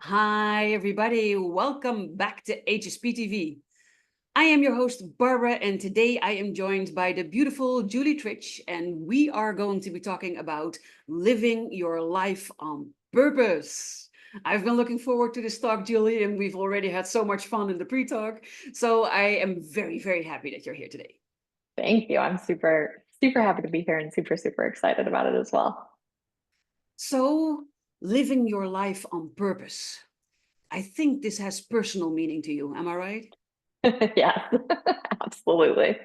Hi, everybody. Welcome back to HSP TV. I am your host, Barbara, and today I am joined by the beautiful Julie Tritch, and we are going to be talking about living your life on purpose. I've been looking forward to this talk, Julie, and we've already had so much fun in the pre-talk. So I am very, very happy that you're here today. Thank you. I'm super happy to be here and super excited about it as well. So, living your life on purpose. I think this has personal meaning to you. Am I right? Yes, absolutely.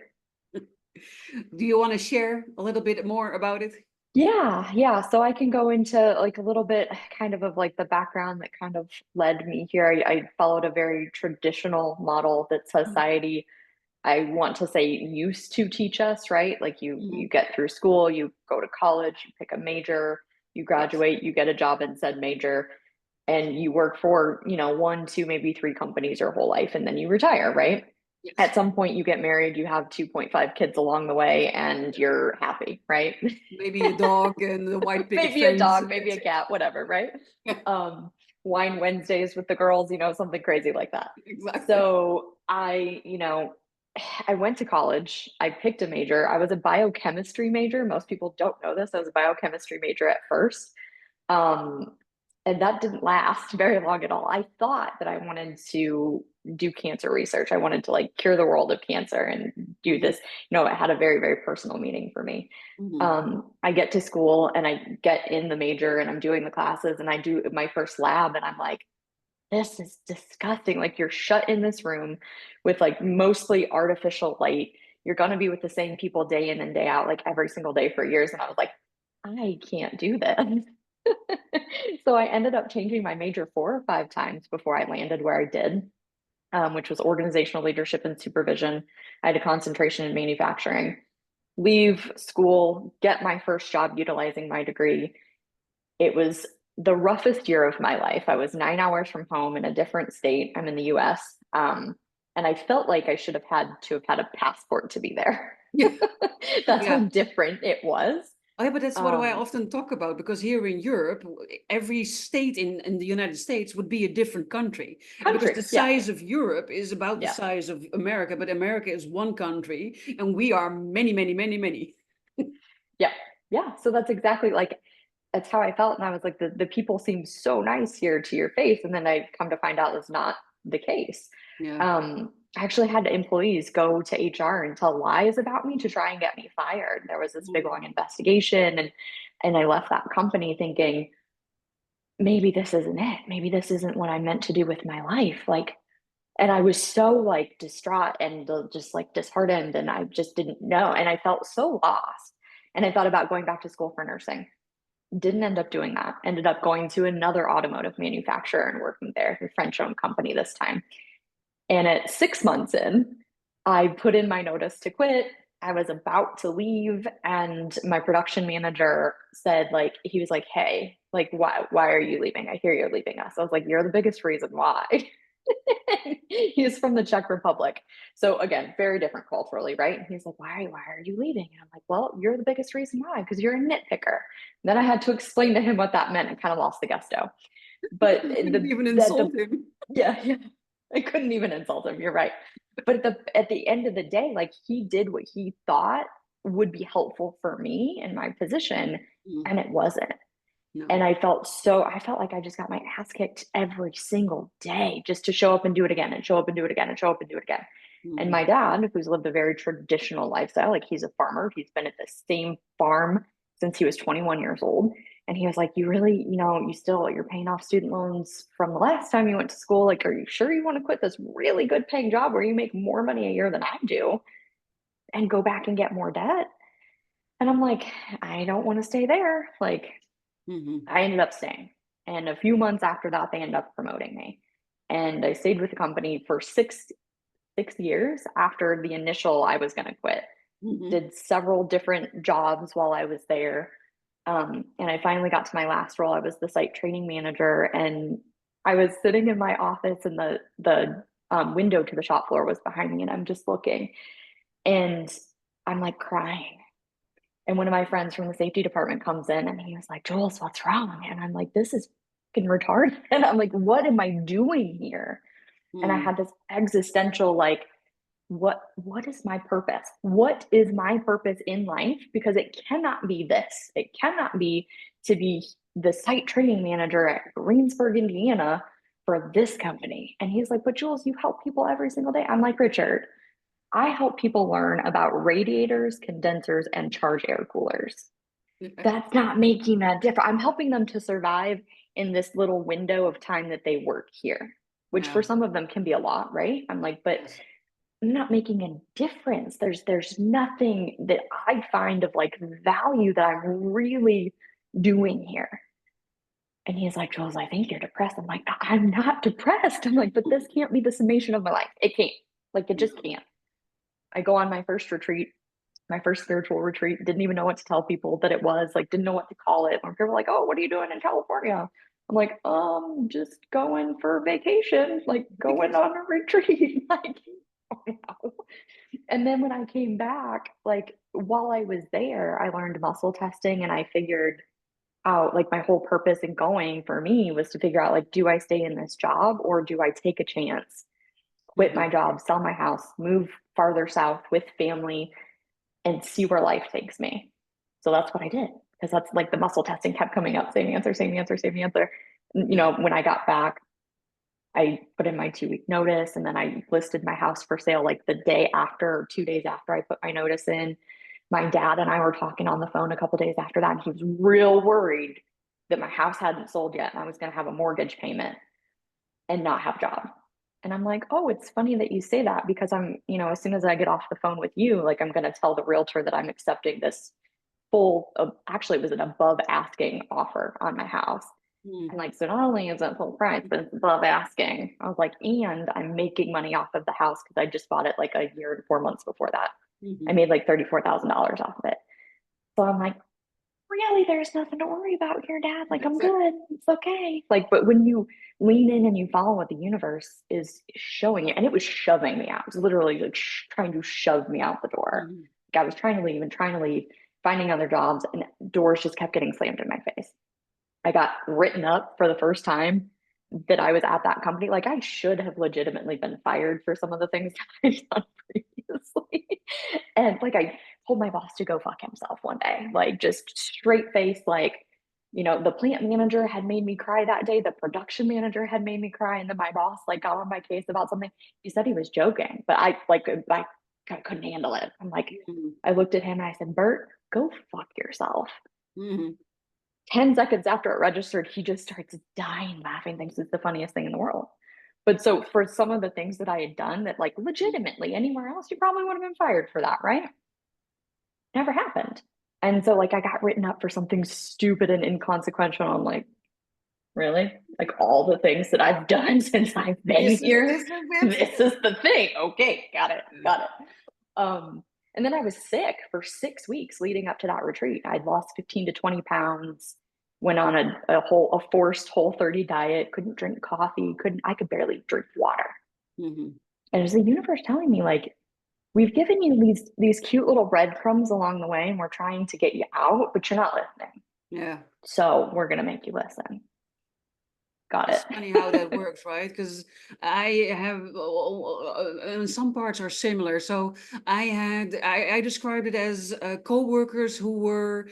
Do you want to share a little bit more about it? Yeah. So I can go into like a little bit of like the background that kind of led me here. I followed a very traditional model that society, I want to say, used to teach us, right? Like you Mhm. get through school, you go to college, you pick a major, you Yes. graduate, you get a job in said major, and you work for, one, two, maybe three companies your whole life, and then you retire, right? Yes. At some point, you get married, you have 2.5 kids along the way, and you're happy, right? Maybe a dog and a white picket Maybe a fence, dog, and maybe that's a it. cat, whatever, right? Yeah, Um, Wine Wednesdays with the girls, something crazy like that. exactly. So I went to college. I picked a major. I was a biochemistry major. Most people don't know this. I was a biochemistry major at first. Um, and that didn't last very long at all. I thought that I wanted to do cancer research. I wanted to like cure the world of cancer and do Mhm. this. It had a very personal meaning for me. Mhm. I get to school and I get in the major and I'm doing the classes and I do my first lab and I'm like, this is disgusting. Like you're shut in this room with like mostly artificial light. You're going to be with the same people day in and day out, like every single day for years. And I was like, I can't do this. So I ended up changing my major 4 or 5 times before I landed where I did, which was organizational leadership and supervision. I had a concentration in manufacturing. Leave school, get my first job utilizing my degree. It was the roughest year of my life. I was 9 hours from home in a different state. I'm in the US. And I felt like I should have had a passport to be there. Yeah. That's how Yeah. different it was. Oh, yeah, but that's what I Um, often talk about because here in Europe, every state in the United States would be a different country because Country, the yeah, size of Europe is about the yeah, size of America, but America is one country and we are many, many, many, many. yeah, yeah. So that's exactly like that's how I felt. And I was like, the people seem so nice here to your face. And then I come to find out that's not the case. Yeah. I actually had employees go to HR and tell lies about me to try and get me fired. There was this big long investigation and I left that company thinking, maybe this isn't it. Maybe this isn't what I meant to do with my life. Like, and I was so like distraught and just like disheartened and I just didn't know. And I felt so lost. And I thought about going back to school for nursing. Didn't end up doing that. Ended up going to another automotive manufacturer and working there, a French owned company this time. And at 6 months in, I put in my notice to quit. I was about to leave, and my production manager said, like, he was like, "Hey, like, why are you leaving? I hear you're leaving us." I was like, "You're the biggest reason why." He's from the Czech Republic. So again, very different culturally, right? And he's like, why are you leaving? And I'm like, well, you're the biggest reason why, because you're a nitpicker. And then I had to explain to him what that meant and kind of lost the gusto. But You couldn't the even that insult the him. yeah, I couldn't even insult him. You're right. But at the end of the day, like he did what he thought would be helpful for me in my position, Mm, and it wasn't. And no. I felt like I just got my ass kicked every single day just to show up and do it again and show up and do it again and show up and do it again. And Mhm. my dad, who's lived a very traditional lifestyle, like he's a farmer, he's been at the same farm since he was 21 years old. And he was like, you really, you're paying off student loans from the last time you went to school. Like, are you sure you want to quit this really good paying job where you make more money a year than I do and go back and get more debt? And I'm like, I don't want to stay there. Like, Mhm. I ended up staying. And a few months after that, they ended up promoting me. And I stayed with the company for six years after the initial I was going to quit. Mhm. Did several different jobs while I was there. And I finally got to my last role. I was the site training manager, and I was sitting in my office, and the window to the shop floor was behind me, and I'm just looking, and I'm like crying. And one of my friends from the safety department comes in, and he was like, "Jules, what's wrong?" And I'm like, "This is fucking retarded. And I'm like, what am I doing here? And I Mm. had this existential like, what is my purpose? What is my purpose in life? Because it cannot be this. It cannot be to be the site training manager at Greensburg, Indiana for this company. And he's like, but Jules, you help people every single day. I'm like, Richard, I help people learn about radiators, condensers, and charge air coolers. That's not making that difference. I'm helping them to survive in this little window of time that they work here, which Yeah. for some of them can be a lot, right? I'm like, but Yes. I'm not making a difference. There's nothing that I find of like value that I'm really doing here. And he's like, Jules, I think you're depressed. I'm like, I'm not depressed. I'm like, but this can't be the summation of my life. It can't. Like, it just No. can't. I go on my first retreat, my first spiritual retreat, didn't even know what to tell people that it was, like, didn't know what to call it. When people were like, oh, what are you doing in California? I'm like, just going for vacation, like going Vacation. on a retreat. Like, oh, no. And then when I came back, like while I was there, I learned muscle testing and I figured out like my whole purpose in going for me was to figure out like, do I stay in this job or do I take a chance, quit my Mhm. job, sell my house, move farther south with family and see where life takes me? So that's what I did because that's like the muscle testing kept coming up, same answer, same answer, same answer. You Yeah. know, when I got back, I put in my 2 week notice and then I listed my house for sale like the day after or 2 days after I put my notice in. My dad and I were talking on the phone a couple days after that, and he was real worried that my house hadn't sold yet and I was going to have a mortgage payment and not have a job. And I'm like, oh, it's funny that you say that because as soon as I get off the phone with you, like I'm going to tell the realtor that I'm accepting this actually, it was an above asking offer on my house. Mm. And like, so not only is it full price, but it's above asking. I was like, and I'm making money off of the house because I just bought it like a year and 4 months before that. I Mhm. made like $34,000 off of it. So I'm like, really, there's nothing to worry about here, Dad. Like, I'm Exactly. good. It's okay. Like, but when you lean in and you follow what the universe is showing you, and it was shoving me out. It was literally like trying to shove me out the door. Mhm. Like, I was trying to leave and trying to leave, finding other jobs, and doors just kept getting slammed in my face. I got written up for the first time that I was at that company. Like I should have legitimately been fired for some of the things that I've done previously. And like I told my boss to go fuck himself one day, like just straight face, like, the plant manager had made me cry that day. The production manager had made me cry. And then my boss like got on my case about something. He said he was joking, but I couldn't handle it. I'm like, Mhm. I looked at him and I said, Bert, go fuck yourself. Mhm. 10 seconds after it registered, he just starts dying laughing, thinks it's the funniest thing in the world. But so for some of the things that I had done that like legitimately anywhere else, you probably would have been fired for that, right? Never happened. And so like I got written up for something stupid and inconsequential. I'm like, really? Like all the things that I've done since I've been This here, is it. this is the thing. Okay, got it, got it. And then I was sick for 6 weeks leading up to that retreat. I'd lost 15 to 20 pounds, went on a forced Whole30 diet, couldn't drink coffee, I could barely drink water. Mhm. And it was the universe telling me, like, we've given you these cute little breadcrumbs along the way, and we're trying to get you out, but you're not listening. Yeah. So we're gonna make you listen. Got It's it. funny how that works, right? Because I have, and some parts are similar. So I described it as co-workers who were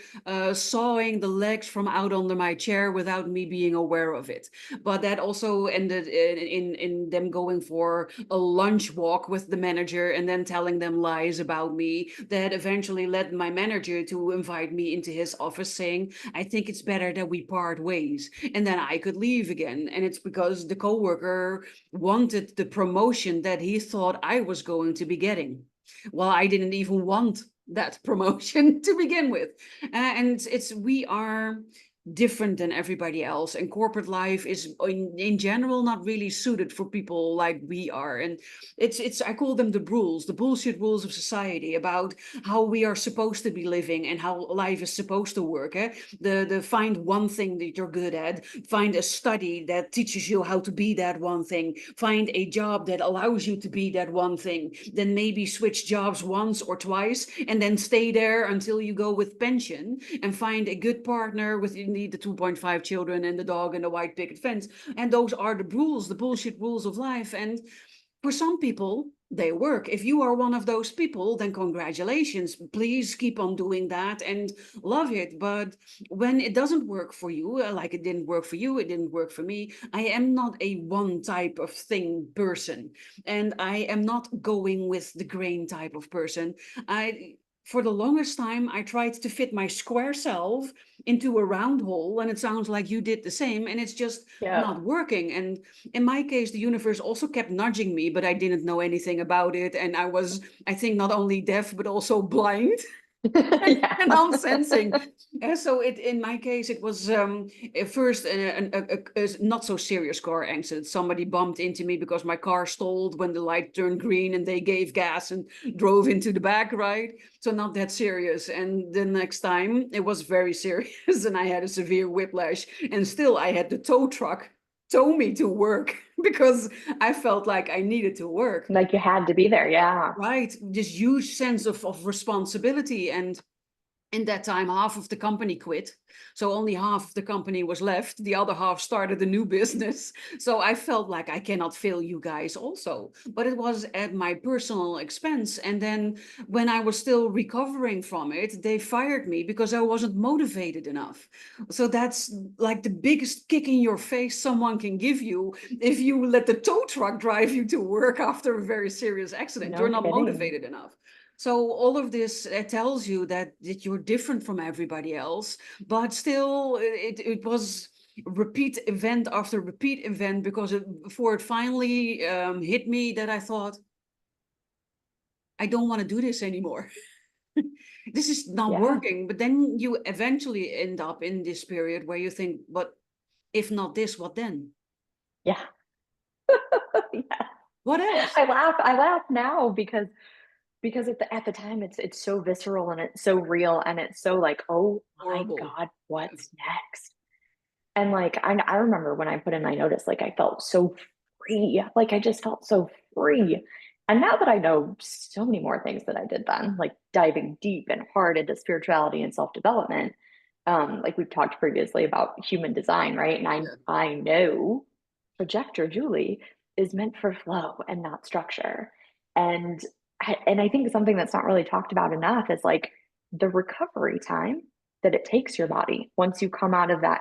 sawing the legs from out under my chair without me being aware of it. But that also ended in them going for a lunch walk with the manager and then telling them lies about me that eventually led my manager to invite me into his office saying, I think it's better that we part ways. And then I could leave again. And it's because the coworker wanted the promotion that he thought I was going to be getting. Well, I didn't even want that promotion to begin with. And we are different than everybody else, and corporate life is in general not really suited for people like we are. And it's I call them the bullshit rules of society about how we are supposed to be living and how life is supposed to work. The find one thing that you're good at, find a study that teaches you how to be that one thing, find a job that allows you to be that one thing, then maybe switch jobs once or twice and then stay there until you go with pension, and find a good partner with need the 2.5 children and the dog and the white picket fence. And those are the rules, the bullshit rules of life. And for some people, they work. If you are one of those people, then congratulations. Please keep on doing that and love it. But when it doesn't work for you, like it didn't work for you, it didn't work for me, I am not a one type of thing person. And I am not going with the grain type of person. For the longest time, I tried to fit my square self into a round hole, and it sounds like you did the same, and it's just Yeah. not working. And in my case, the universe also kept nudging me, but I didn't know anything about it. And I was, I think, not only deaf, but also blind. And Yeah. unsensing. So in my case, it was at first a not so serious car accident. Somebody bumped into me because my car stalled when the light turned green, and they gave gas and drove into the back, right? So not that serious. And the next time it was very serious, and I had a severe whiplash, and still I had the tow truck tow me to work because I felt like I needed to work. Like you had to be there. Yeah. Right, this huge sense of responsibility. And in that time, half of the company quit. So only half of the company was left. The other half started a new business. So I felt like I cannot fail you guys also. But it was at my personal expense. And then when I was still recovering from it, they fired me because I wasn't motivated enough. So that's like the biggest kick in your face someone can give you if you let the tow truck drive you to work after a very serious accident. You're No not kidding. motivated enough. So all of this tells you that you're different from everybody else, but still it was repeat event after repeat event because before it finally hit me that I thought, I don't want to do this anymore. This is not Yeah. working. But then you eventually end up in this period where you think, but if not this, what then? Yeah. Yeah. What else? I laugh now because at the time it's so visceral and it's so real and it's so like, oh my Horrible. God, what's next? And like I remember when I put in my notice, like I felt so free. Like I just felt so free. And now that I know so many more things that I did then, like diving deep and hard into spirituality and self-development, like we've talked previously about human design, right? And Yeah. I know projector Julie is meant for flow and not structure. And I think something that's not really talked about enough is like the recovery time that it takes your body once you come out of that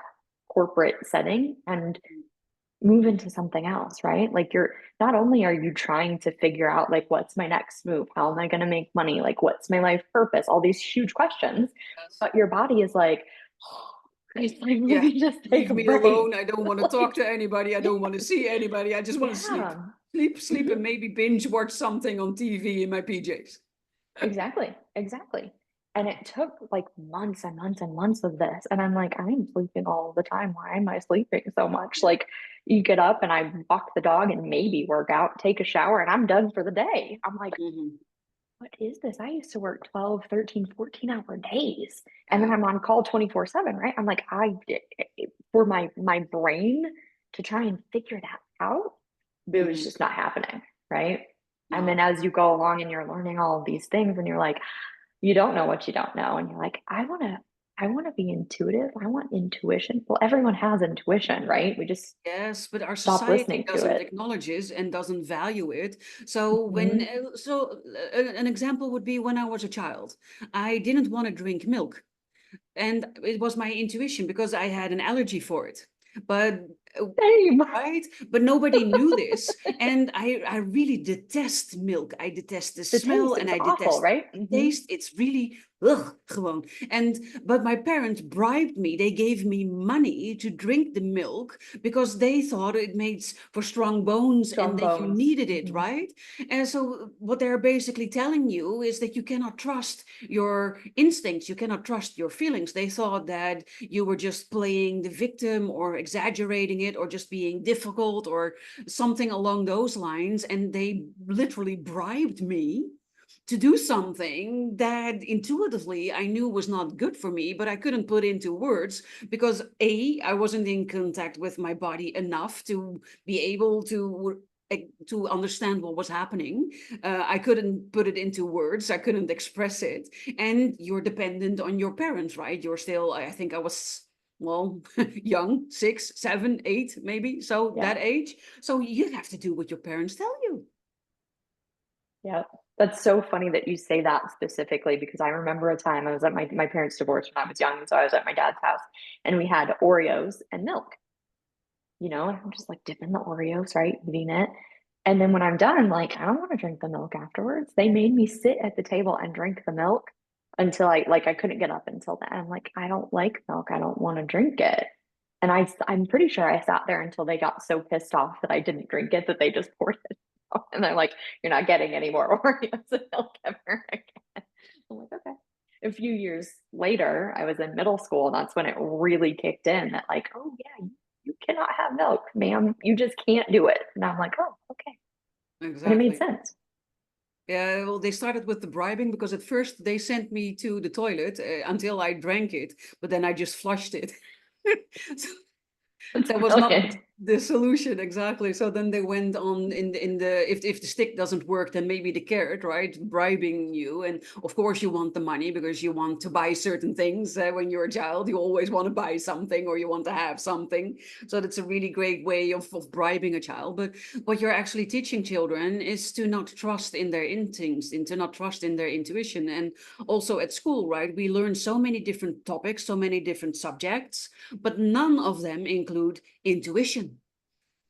corporate setting and move into something else, right? Like you're not only are you trying to figure out like what's my next move? How am I going to make money? Like what's my life purpose? All these huge questions, Yes. but your body is like, oh, it's like let Yeah. me just take Leave a me break. alone. I don't want to talk Like, to anybody. I don't want to see anybody. I just want to sleep. yeah. Sleep, Mhm. and maybe binge watch something on TV in my PJs. Exactly, exactly. And it took like months and months and months of this. And I'm like, I'm sleeping all the time. Why am I sleeping so much? Like, you get up and I walk the dog and maybe work out, take a shower, and I'm done for the day. I'm like, Mhm. what is this? I used to work 12, 13, 14-hour days. And then Yeah. I'm on call 24/7, right? I'm like, for my brain to try and figure that out, it was Mhm. just not happening, right? And then No. as you go along and you're learning all of these things and you're like, you don't know what you don't know. And you're like, I want to be intuitive. I want intuition. Well, everyone has intuition, right? We just Yes, but our stop society listening to doesn't it. acknowledge it and doesn't value it. So Mhm. an example would be when I was a child, I didn't want to drink milk. And it was my intuition because I had an allergy for it. But Same. right, but nobody knew this. And I really detest milk. I detest the The smell taste, and it's I awful, detest right? the taste. It's really ugh, gewoon. And but my parents bribed me. They gave me money to drink the milk because they thought it made for strong bones and Strong that you bones. needed it, right? And so what they're basically telling you is that you cannot trust your instincts, you cannot trust your feelings. They thought that you were just playing the victim or exaggerating it or just being difficult or something along those lines. And they literally bribed me to do something that intuitively I knew was not good for me, but I couldn't put into words because I wasn't in contact with my body enough to be able to understand what was happening. I couldn't put it into words. I couldn't express it. And you're dependent on your parents, right? You're still, I think I was well, young, 6, 7, 8, maybe. So Yeah. that age. So you have to do what your parents tell you. Yeah. That's so funny that you say that specifically because I remember a time I was at my parents divorced when I was young, so I was at my dad's house and we had Oreos and milk, and I'm just like dipping the Oreos, right? Eating it. And then when I'm done, like, I don't want to drink the milk afterwards. They made me sit at the table and drink the milk until I couldn't get up until then. I'm like, I don't like milk. I don't want to drink it. And I'm pretty sure I sat there until they got so pissed off that I didn't drink it that they just poured it out. And they're like, you're not getting any more Oreos and milk ever again. I'm like, okay. A few years later, I was in middle school, and that's when it really kicked in that, like, oh, yeah, you cannot have milk, ma'am. You just can't do it. And I'm like, oh, okay. And it made Exactly. sense. Yeah, well, they started with the bribing because at first they sent me to the toilet until I drank it, but then I just flushed it. So That's that was not brilliant. the solution exactly. So then they went on in the if the stick doesn't work, then maybe the carrot, right? Bribing you, and of course you want the money because you want to buy certain things. When you're a child, you always want to buy something or you want to have something. So that's a really great way of bribing a child. But what you're actually teaching children is to not trust in their instincts, and to not trust in their intuition. And also at school, right? We learn so many different topics, so many different subjects, but none of them include intuition.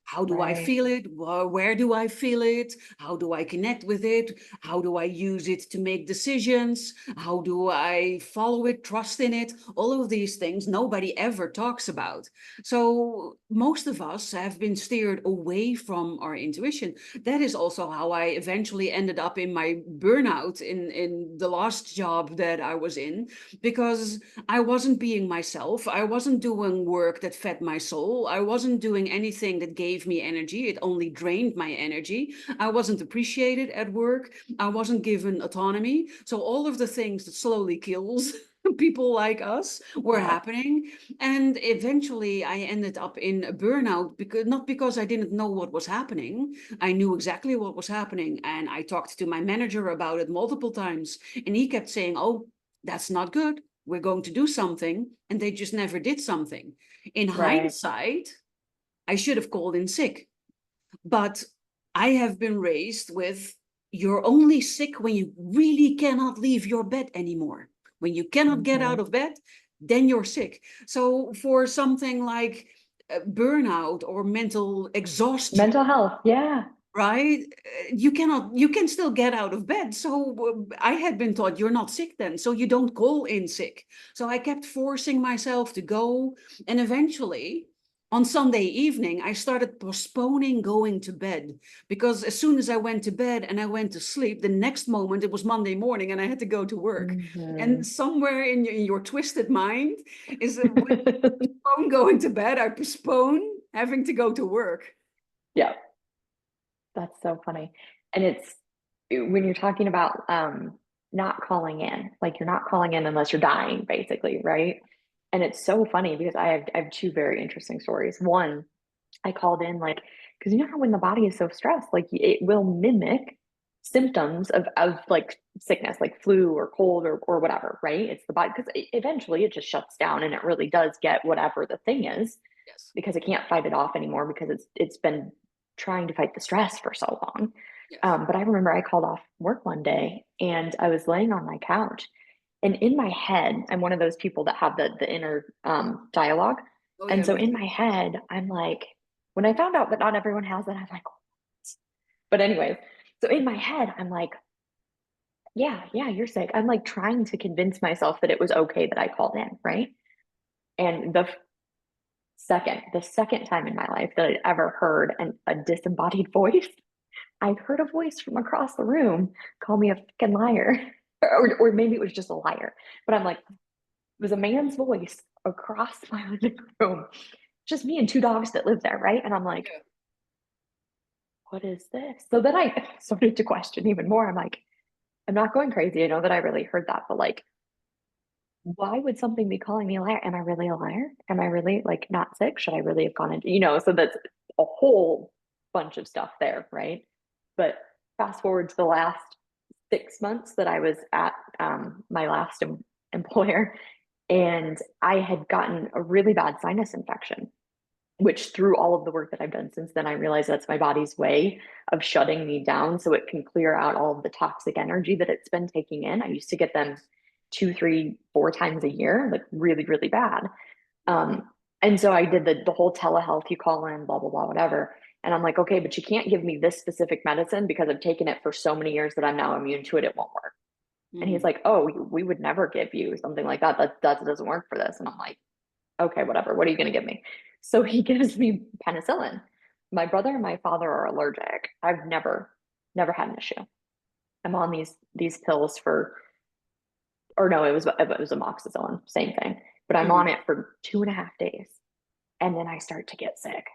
How do I Right. feel it? Where do I feel it? How do I connect with it? How do I use it to make decisions? How do I follow it, trust in it? All of these things nobody ever talks about. So most of us have been steered away from our intuition. That is also how I eventually ended up in my burnout in the last job that I was in, because I wasn't being myself. I wasn't doing work that fed my soul. I wasn't doing anything that gave me energy. It only drained my energy. I wasn't appreciated at work. I wasn't given autonomy. So all of the things that slowly kills people like us were Yeah. happening. And eventually I ended up in a burnout, because not because I didn't know what was happening. I knew exactly what was happening. And I talked to my manager about it multiple times. And he kept saying, oh, that's not good, we're going to do something, and they just never did something. In Right. hindsight, I should have called in sick, but I have been raised with, you're only sick when you really cannot leave your bed anymore. When you cannot get Hmm. out of bed, then you're sick. So for something like burnout or mental exhaustion, Mental health. Yeah. right, you can still get out of bed. So I had been taught you're not sick then, so you don't call in sick. So I kept forcing myself to go, and eventually on Sunday evening I started postponing going to bed, because as soon as I went to bed and I went to sleep, the next moment it was Monday morning and I had to go to work. And Hmm. somewhere in your twisted mind is that when I postpone going to bed, I postpone having to go to work. Yeah. That's so funny. And it's when you're talking about not calling in, like you're not calling in unless you're dying, basically, right? And it's so funny because I have two very interesting stories. One, I called in like because you know how when the body is so stressed, like it will mimic symptoms of like sickness, like flu or cold or whatever, right? It's the body because eventually it just shuts down and it really does get whatever the thing is Yes. because it can't fight it off anymore because it's been trying to fight the stress for so long. Yes. But I remember I called off work one day and I was laying on my couch, and in my head, I'm one of those people that have the inner dialogue. Oh And yeah, so me in too. my head, I'm like, when I found out that not everyone has that, I'm like, what? But anyways, so in my head, I'm like, yeah, yeah, you're sick. I'm like trying to convince myself that it was okay that I called in, right? And the second time in my life that I'd ever heard a disembodied voice, I heard a voice from across the room call me a fucking liar. Or maybe it was just a liar. But I'm like, it was a man's voice across my living room. Just me and two dogs that live there, right? And I'm like, Yeah. what is this? So then I started to question even more. I'm like, I'm not going crazy. I know that I really heard that, but like, why would something be calling me a liar? Am I really a liar? Am I really like not sick? Should I really have gone into, so that's a whole bunch of stuff there, right? But fast forward to the last 6 months that I was at my last employer, And I had gotten a really bad sinus infection, which through all of the work that I've done since then, I realized that's my body's way of shutting me down so it can clear out all of the toxic energy that it's been taking in. I used to get them 2, 3, 4 times a year, like really, really bad. Um, and so I did the whole telehealth, you call in, blah, blah, blah, whatever. And I'm like, okay, but you can't give me this specific medicine because I've taken it for so many years that I'm now immune to it. It won't work. And he's Mm-hmm. like, oh, we would never give you something like that. That doesn't work for this. And I'm like, okay, whatever. What are you going to give me? So he gives me penicillin. My brother and my father are allergic. I've never had an issue. I'm on these pills for, or no, it was amoxicillin, same thing. But I'm on Mm-hmm. it for 2.5 days, and then I start to get sick.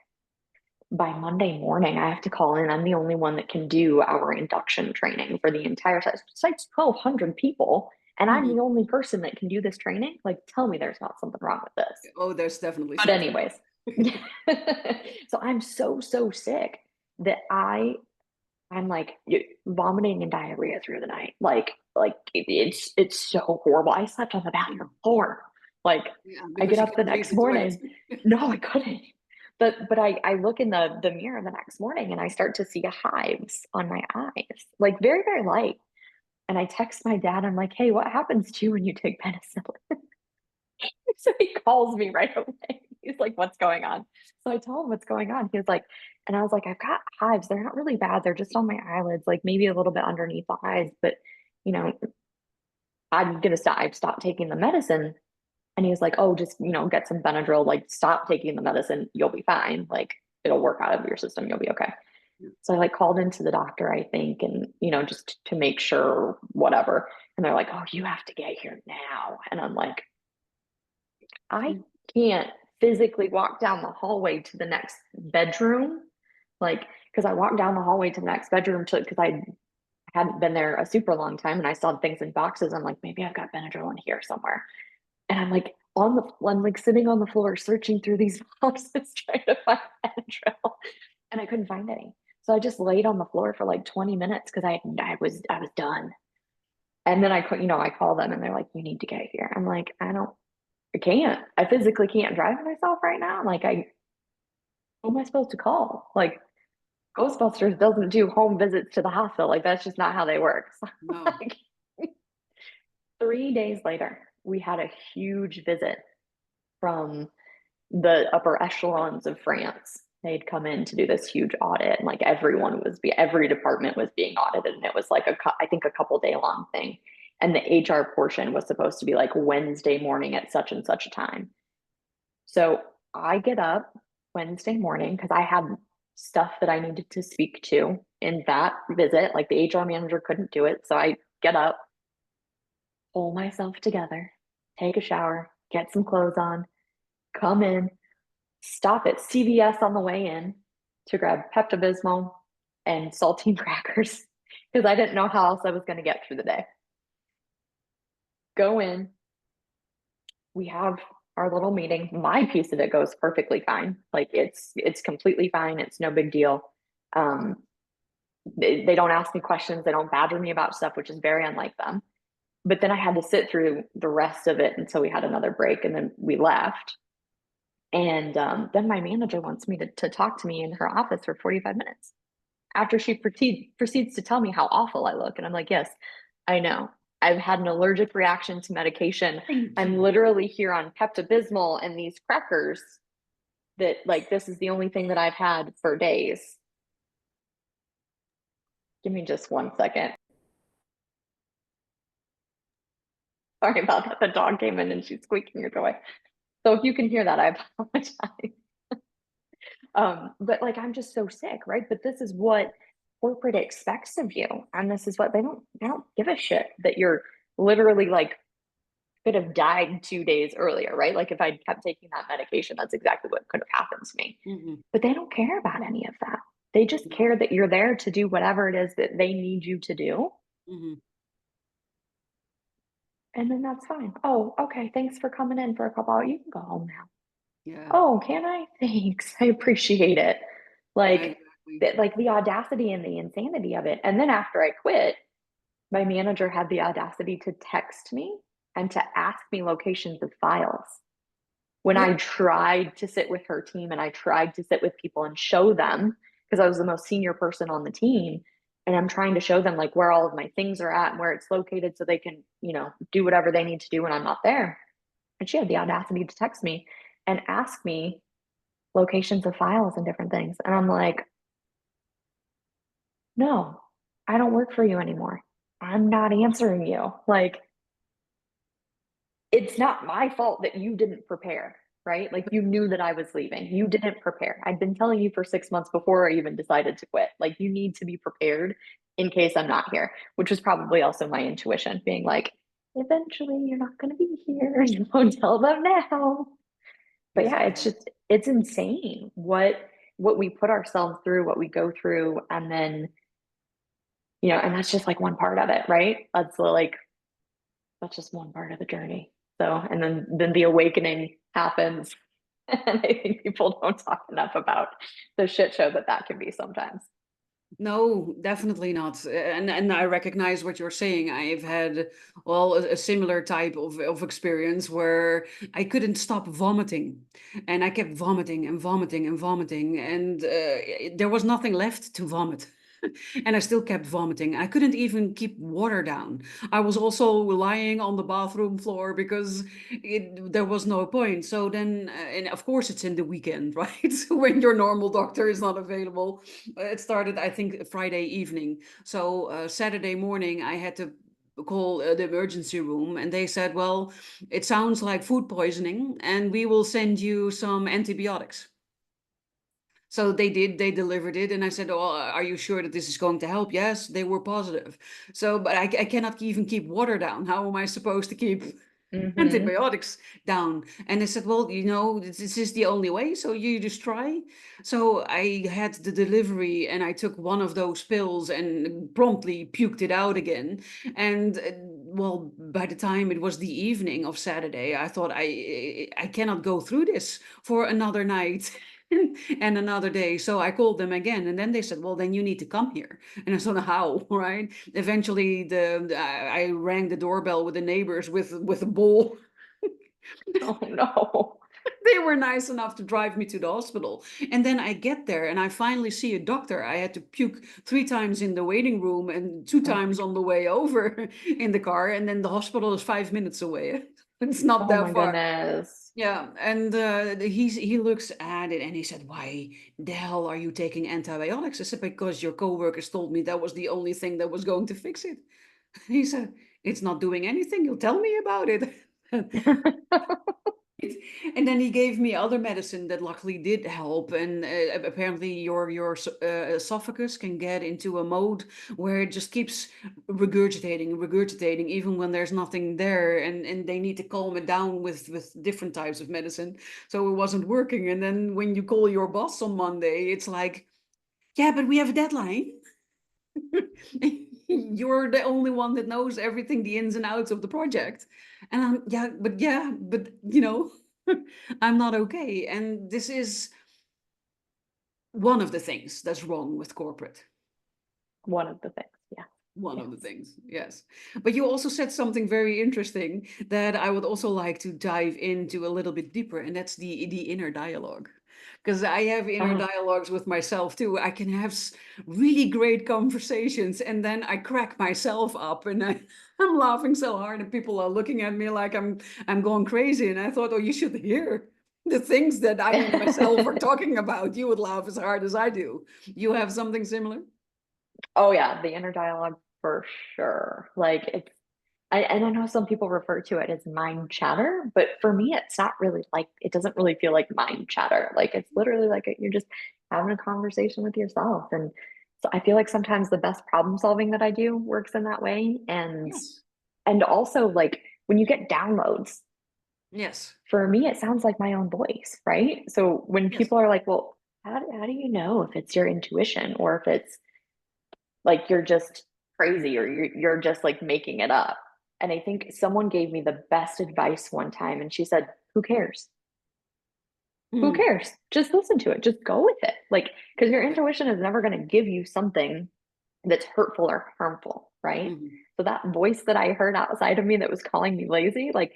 By Monday morning, I have to call in. I'm the only one that can do our induction training for the entire site. Site's 1,200 people, and I'm Mm-hmm. the only person that can do this training. Like, tell me there's not something wrong with this. Oh, there's definitely But something anyways, wrong. so I'm so sick that I'm like vomiting and diarrhea through the night. Like it's so horrible. I slept on the bathroom floor. Like Yeah, I because get you up the couldn't leave next the toilet. morning. No, I couldn't. But I look in the mirror the next morning and I start to see hives on my eyes, like very, very light. And I text my dad. I'm like, hey, what happens to you when you take penicillin? So he calls me right away. He's like, what's going on? So I tell him what's going on. He was like, and I was like, I've got hives. They're not really bad. They're just on my eyelids, like maybe a little bit underneath the eyes, but you know, I'm gonna stop. I've stopped taking the medicine. And he was like, oh, just, get some Benadryl, like stop taking the medicine. You'll be fine. Like it'll work out of your system. You'll be okay. So I like called into the doctor, I think, and, just to make sure, whatever. And they're like, oh, you have to get here now. And I'm like, I can't physically walk down the hallway to the next bedroom. Like, because I walked down the hallway to the next bedroom because I hadn't been there a super long time and I saw things in boxes. I'm like, maybe I've got Benadryl in here somewhere. And I'm like sitting on the floor searching through these boxes trying to find Benadryl. And I couldn't find any. So I just laid on the floor for like 20 minutes because I was done. And then I call them and they're like, you need to get here. I'm like, I can't. I physically can't drive myself right now. Like who am I supposed to call? Like Ghostbusters doesn't do home visits to the hospital. Like that's just not how they work. So, No. like 3 days later, we had a huge visit from the upper echelons of France. They'd come in to do this huge audit, and like every department was being audited, and it was like I think a couple day long thing. And the HR portion was supposed to be like Wednesday morning at such and such a time. So I get up Wednesday morning because I had stuff that I needed to speak to in that visit. Like the HR manager couldn't do it. So I get up, pull myself together, take a shower, get some clothes on, come in, stop at CVS on the way in to grab Pepto-Bismol and saltine crackers because I didn't know how else I was going to get through the day. Go in, we have our little meeting. My piece of it goes perfectly fine. Like it's completely fine. It's no big deal. Um, they don't ask me questions. They don't badger me about stuff, which is very unlike them. But then I had to sit through the rest of it until we had another break, and then we left. And then my manager wants me to talk to me in her office for 45 minutes after she proceeds to tell me how awful I look. And I'm like, yes, I know. I've had an allergic reaction to medication. I'm literally here on Pepto-Bismol and these crackers that like this is the only thing that I've had for days. Give me just 1 second. Sorry about that. The dog came in and she's squeaking her toy. So if you can hear that, I apologize. But like I'm just so sick, right? But this is what corporate expects of you. And this is what they don't give a shit that you're literally like could have died 2 days earlier, right? Like if I'd kept taking that medication, that's exactly what could have happened to me. Mm-hmm. But they don't care about any of that. They just care that you're there to do whatever it is that they need you to do. Mm-hmm. And then that's fine. Oh, okay. Thanks for coming in for a couple hours. You can go home now. Yeah. Oh, can I? Thanks. I appreciate it. Yeah, Like exactly. that, like the audacity and the insanity of it. And then after I quit, my manager had the audacity to text me and to ask me locations of files when Yeah. I tried to sit with her team and I tried to sit with people and show them, because I was the most senior person on the team. And I'm trying to show them like where all of my things are at and where it's located so they can, do whatever they need to do when I'm not there. And she had the audacity to text me and ask me locations of files and different things. And I'm like, no, I don't work for you anymore. I'm not answering you. Like, it's not my fault that you didn't prepare, right? Like, you knew that I was leaving. You didn't prepare. I'd been telling you for 6 months before I even decided to quit. Like, you need to be prepared in case I'm not here, which was probably also my intuition being like, eventually you're not going to be here. You won't tell them now. But yeah, Exactly. it's insane what we put ourselves through, what we go through, and then, and that's just like one part of it, right? That's just one part of the journey. So, and then the awakening happens. And I think people don't talk enough about the shit show that can be sometimes. No, definitely not. And I recognize what you're saying. I've had, well, a similar type of experience where I couldn't stop vomiting, and I kept vomiting and vomiting and vomiting, and there was nothing left to vomit. And I still kept vomiting. I couldn't even keep water down. I was also lying on the bathroom floor because there was no point. So then, and of course, it's in the weekend, right? When your normal doctor is not available. It started, I think, Friday evening. So Saturday morning, I had to call the emergency room, and they said, well, it sounds like food poisoning, and we will send you some antibiotics. So they did, they delivered it. And I said, oh, are you sure that this is going to help? Yes, they were positive. So, but I cannot even keep water down. How am I supposed to keep Mm-hmm. antibiotics down? And they said, well, this is the only way. So you just try. So I had the delivery and I took one of those pills and promptly puked it out again. And well, by the time it was the evening of Saturday, I thought I cannot go through this for another night. And another day. So I called them again, and then they said, "Well, then you need to come here." And I said, "How?" Right? Eventually, I rang the doorbell with the neighbors with a bowl. Oh no. They were nice enough to drive me to the hospital. And then I get there, and I finally see a doctor. I had to puke 3 times in the waiting room and two Oh, times on the way over in the car. And then the hospital is 5 minutes away. It's not oh that my far. goodness. Yeah, and he looks at it and he said, "Why the hell are you taking antibiotics?" I said, "Because your coworkers told me that was the only thing that was going to fix it." He said, "It's not doing anything. You'll tell me about it." And then he gave me other medicine that luckily did help. And apparently, your esophagus can get into a mode where it just keeps regurgitating, regurgitating, even when there's nothing there. And they need to calm it down with different types of medicine. So it wasn't working. And then when you call your boss on Monday, it's like, yeah, but we have a deadline. You're the only one that knows everything, the ins and outs of the project. And yeah, but I'm not okay. And this is one of the things that's wrong with corporate. One of the things. Yeah. One of the Yes. things, yes. But you also said something very interesting that I would also like to dive into a little bit deeper, and that's the inner dialogue. Because I have inner Oh, dialogues with myself too. I can have really great conversations, and then I crack myself up, and I'm laughing so hard, and people are looking at me like I'm going crazy. And I thought, oh, you should hear the things that I and myself are talking about. You would laugh as hard as I do. You have something similar? oh yeah, the inner dialogue for sure. Like and I know some people refer to it as mind chatter, but for me, it's not really like, it doesn't really feel like mind chatter. Like it's literally like you're just having a conversation with yourself. And so I feel like sometimes the best problem solving that I do works in that way. Yes. And also like when you get downloads, Yes. for me, it sounds like my own voice, right? So when Yes. people are like, well, how do you know if it's your intuition or if it's like you're just crazy or you're just like making it up? And I think someone gave me the best advice one time and she said, who cares? Who Mm, cares? Just listen to it. Just go with it. Like, because your intuition is never going to give you something that's hurtful or harmful, right? mhm. So that voice that I heard outside of me that was calling me lazy, like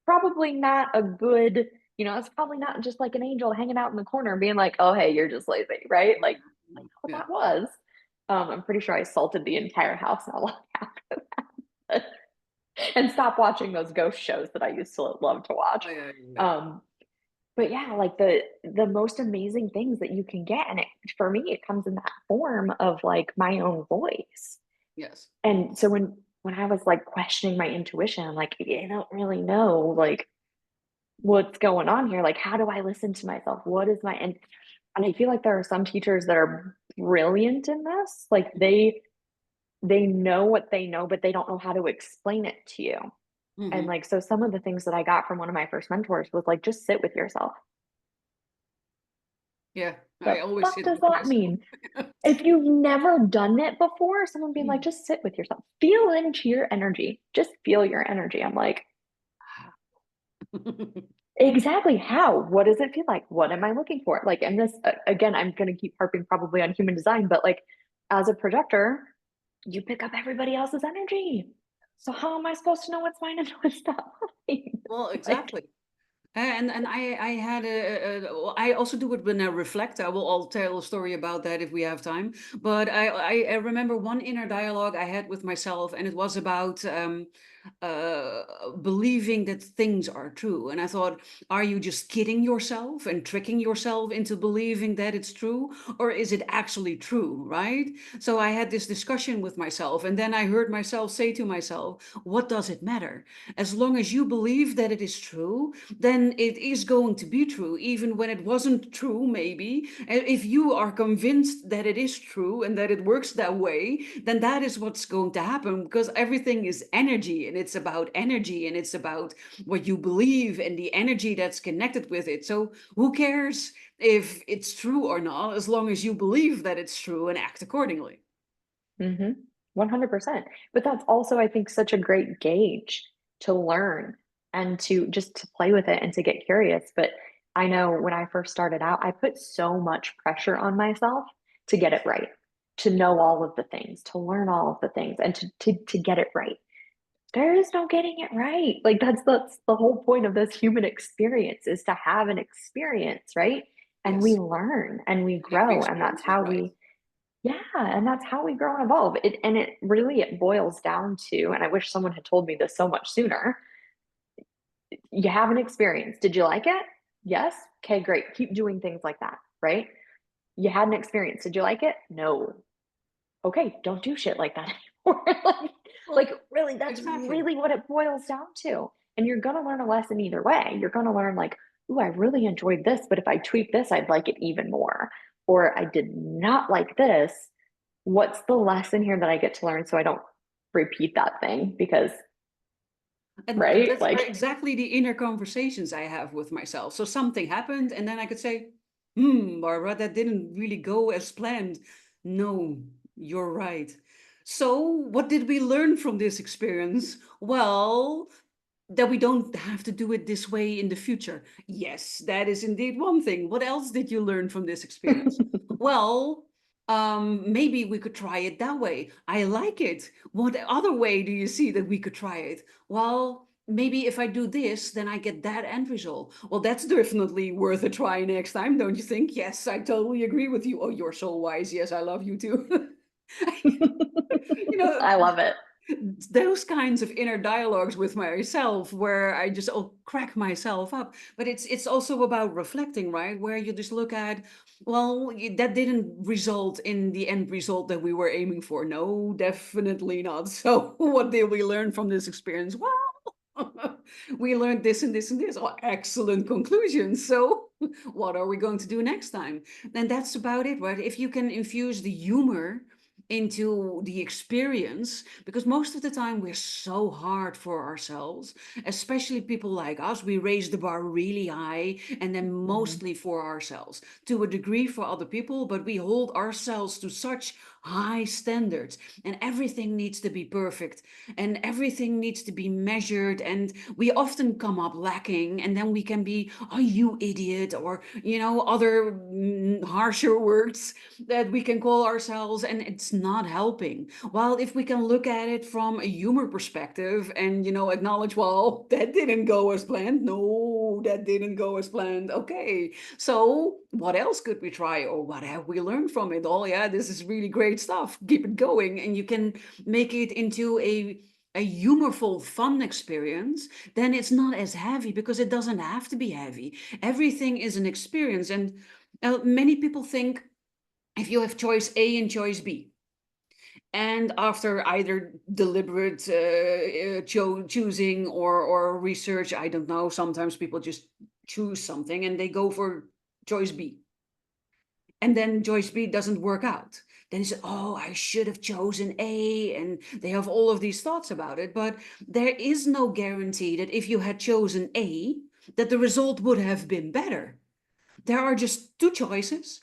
probably not a good, it's probably not just like an angel hanging out in the corner being like, oh, hey, you're just lazy, right? Like, I know what Yeah. that was. I'm pretty sure I salted the entire house not long after that and stopped watching those ghost shows that I used to love to watch. Oh, yeah, yeah. Um, but yeah, like the most amazing things that you can get, and for me, it comes in that form of like my own voice. Yes. And so when I was like questioning my intuition, I'm like, I don't really know like what's going on here. Like, how do I listen to myself? What is my and I feel like there are some teachers that are brilliant in this. Like they know what they know, but they don't know how to explain it to you. And Hmm. like, so some of the things that I got from one of my first mentors was like, just sit with yourself. Yeah, I The always fuck sit does with that myself. mean? If you've never done it before, someone being like, Mm. just sit with yourself, feel into your energy, just feel your energy. I'm like, exactly how? What does it feel like? What am I looking for? Like, and this, again, I'm going to keep harping probably on human design, but like, as a projector, you pick up everybody else's energy. So how am I supposed to know what's mine and what's not mine? Well, Like, exactly. And I had well, I also do it when I reflect. I'll tell a story about that if we have time. But I remember one inner dialogue I had with myself, and it was about uh, believing that things are true. And I thought, are you just kidding yourself and tricking yourself into believing that it's true, or is it actually true, right? So I had this discussion with myself, and then I heard myself say to myself, what does it matter? As long as you believe that it is true, then it is going to be true, even when it wasn't true, maybe. And if you are convinced that it is true and that it works that way, then that is what's going to happen, because everything is energy, and it's about energy, and it's about what you believe and the energy that's connected with it. So who cares if it's true or not, as long as you believe that it's true and act accordingly. mm-hmm, 100%. But that's also, I think, such a great gauge to learn and to just to play with it and to get curious. But I know when I first started out, I put so much pressure on myself to get it right, to know all of the things, to learn all of the things, and to get it right. There is no getting it right. Like that's the whole point of this human experience is to have an experience, right? And we Yes. learn and we Every grow, and that's experience is how right. we, yeah, and that's how we grow and evolve. And it really it boils down to, and I wish someone had told me this so much sooner. You have an experience. Did you like it? Yes. Okay, great. Keep doing things like that, right? You had an experience. Did you like it? No. Okay, don't do shit like that anymore. like Well, really, that's exactly. really what it boils down to. And you're gonna learn a lesson either way. You're gonna learn like, ooh, I really enjoyed this, but if I tweak this, I'd like it even more. Or I did not like this. What's the lesson here that I get to learn so I don't repeat that thing? Because, And right? that's Like, exactly the inner conversations I have with myself. So something happened, and then I could say, Barbara, that didn't really go as planned. No, you're right. So, what did we learn from this experience? Well, that we don't have to do it this way in the future. Yes, that is indeed one thing. What else did you learn from this experience? Well, maybe we could try it that way. I like it. What other way do you see that we could try it? Well, maybe if I do this, then I get that end result. Well, that's definitely worth a try next time, don't you think? Yes, I totally agree with you. Oh, you're so wise. Yes, I love you too. you know, I love it. those kinds of inner dialogues with myself where I just crack myself up. But it's also about reflecting, right? Where you just look at, well, that didn't result in the end result that we were aiming for. No, definitely not. So what did we learn from this experience? Well, we learned this and this and this. Oh, excellent conclusions. So what are we going to do next time? And that's about it, right? If you can infuse the humor into the experience, because most of the time we're so hard for ourselves, especially people like us. We raise the bar really high, and then Mhm. mostly for ourselves, to a degree for other people, but we hold ourselves to such high standards, and everything needs to be perfect, and everything needs to be measured, and we often come up lacking, and then we can be, oh, you idiot, or other harsher words that we can call ourselves, and it's not helping. While if we can look at it from a humor perspective and acknowledge, well, that didn't go as planned. No, that didn't go as planned. Okay, so what else could we try, or what have we learned from it all? Yeah, this is really great stuff. Keep it going, and you can make it into a humorful, fun experience. Then it's not as heavy, because it doesn't have to be heavy. Everything is an experience, and many people think if you have choice A and choice B, and after either deliberate choosing or research, I don't know, sometimes people just choose something and they go for choice B, and then choice B doesn't work out. Then they say, oh, I should have chosen A, and they have all of these thoughts about it. But there is no guarantee that if you had chosen A, that the result would have been better. There are just two choices,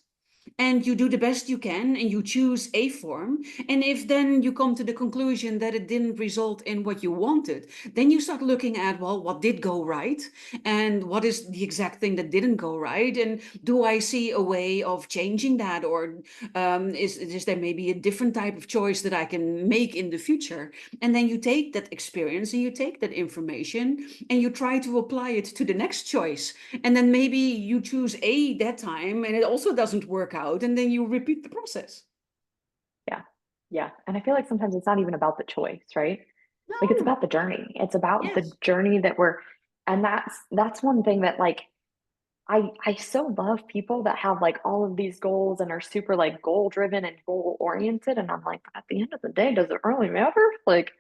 and you do the best you can, and you choose a form. And if then you come to the conclusion that it didn't result in what you wanted, then you start looking at, well, what did go right, and what is the exact thing that didn't go right, and do I see a way of changing that, or is there maybe a different type of choice that I can make in the future? And then you take that experience and you take that information and you try to apply it to the next choice, and then maybe you choose A that time and it also doesn't work out, and then you repeat the process. Yeah. Yeah. And I feel like sometimes it's not even about the choice, right? Like it's No. about the journey. It's about the Yes. journey that we're, and that's one thing that like I so love people that have like all of these goals and are super like goal driven and goal oriented. And I'm like, at the end of the day, does it really matter? Like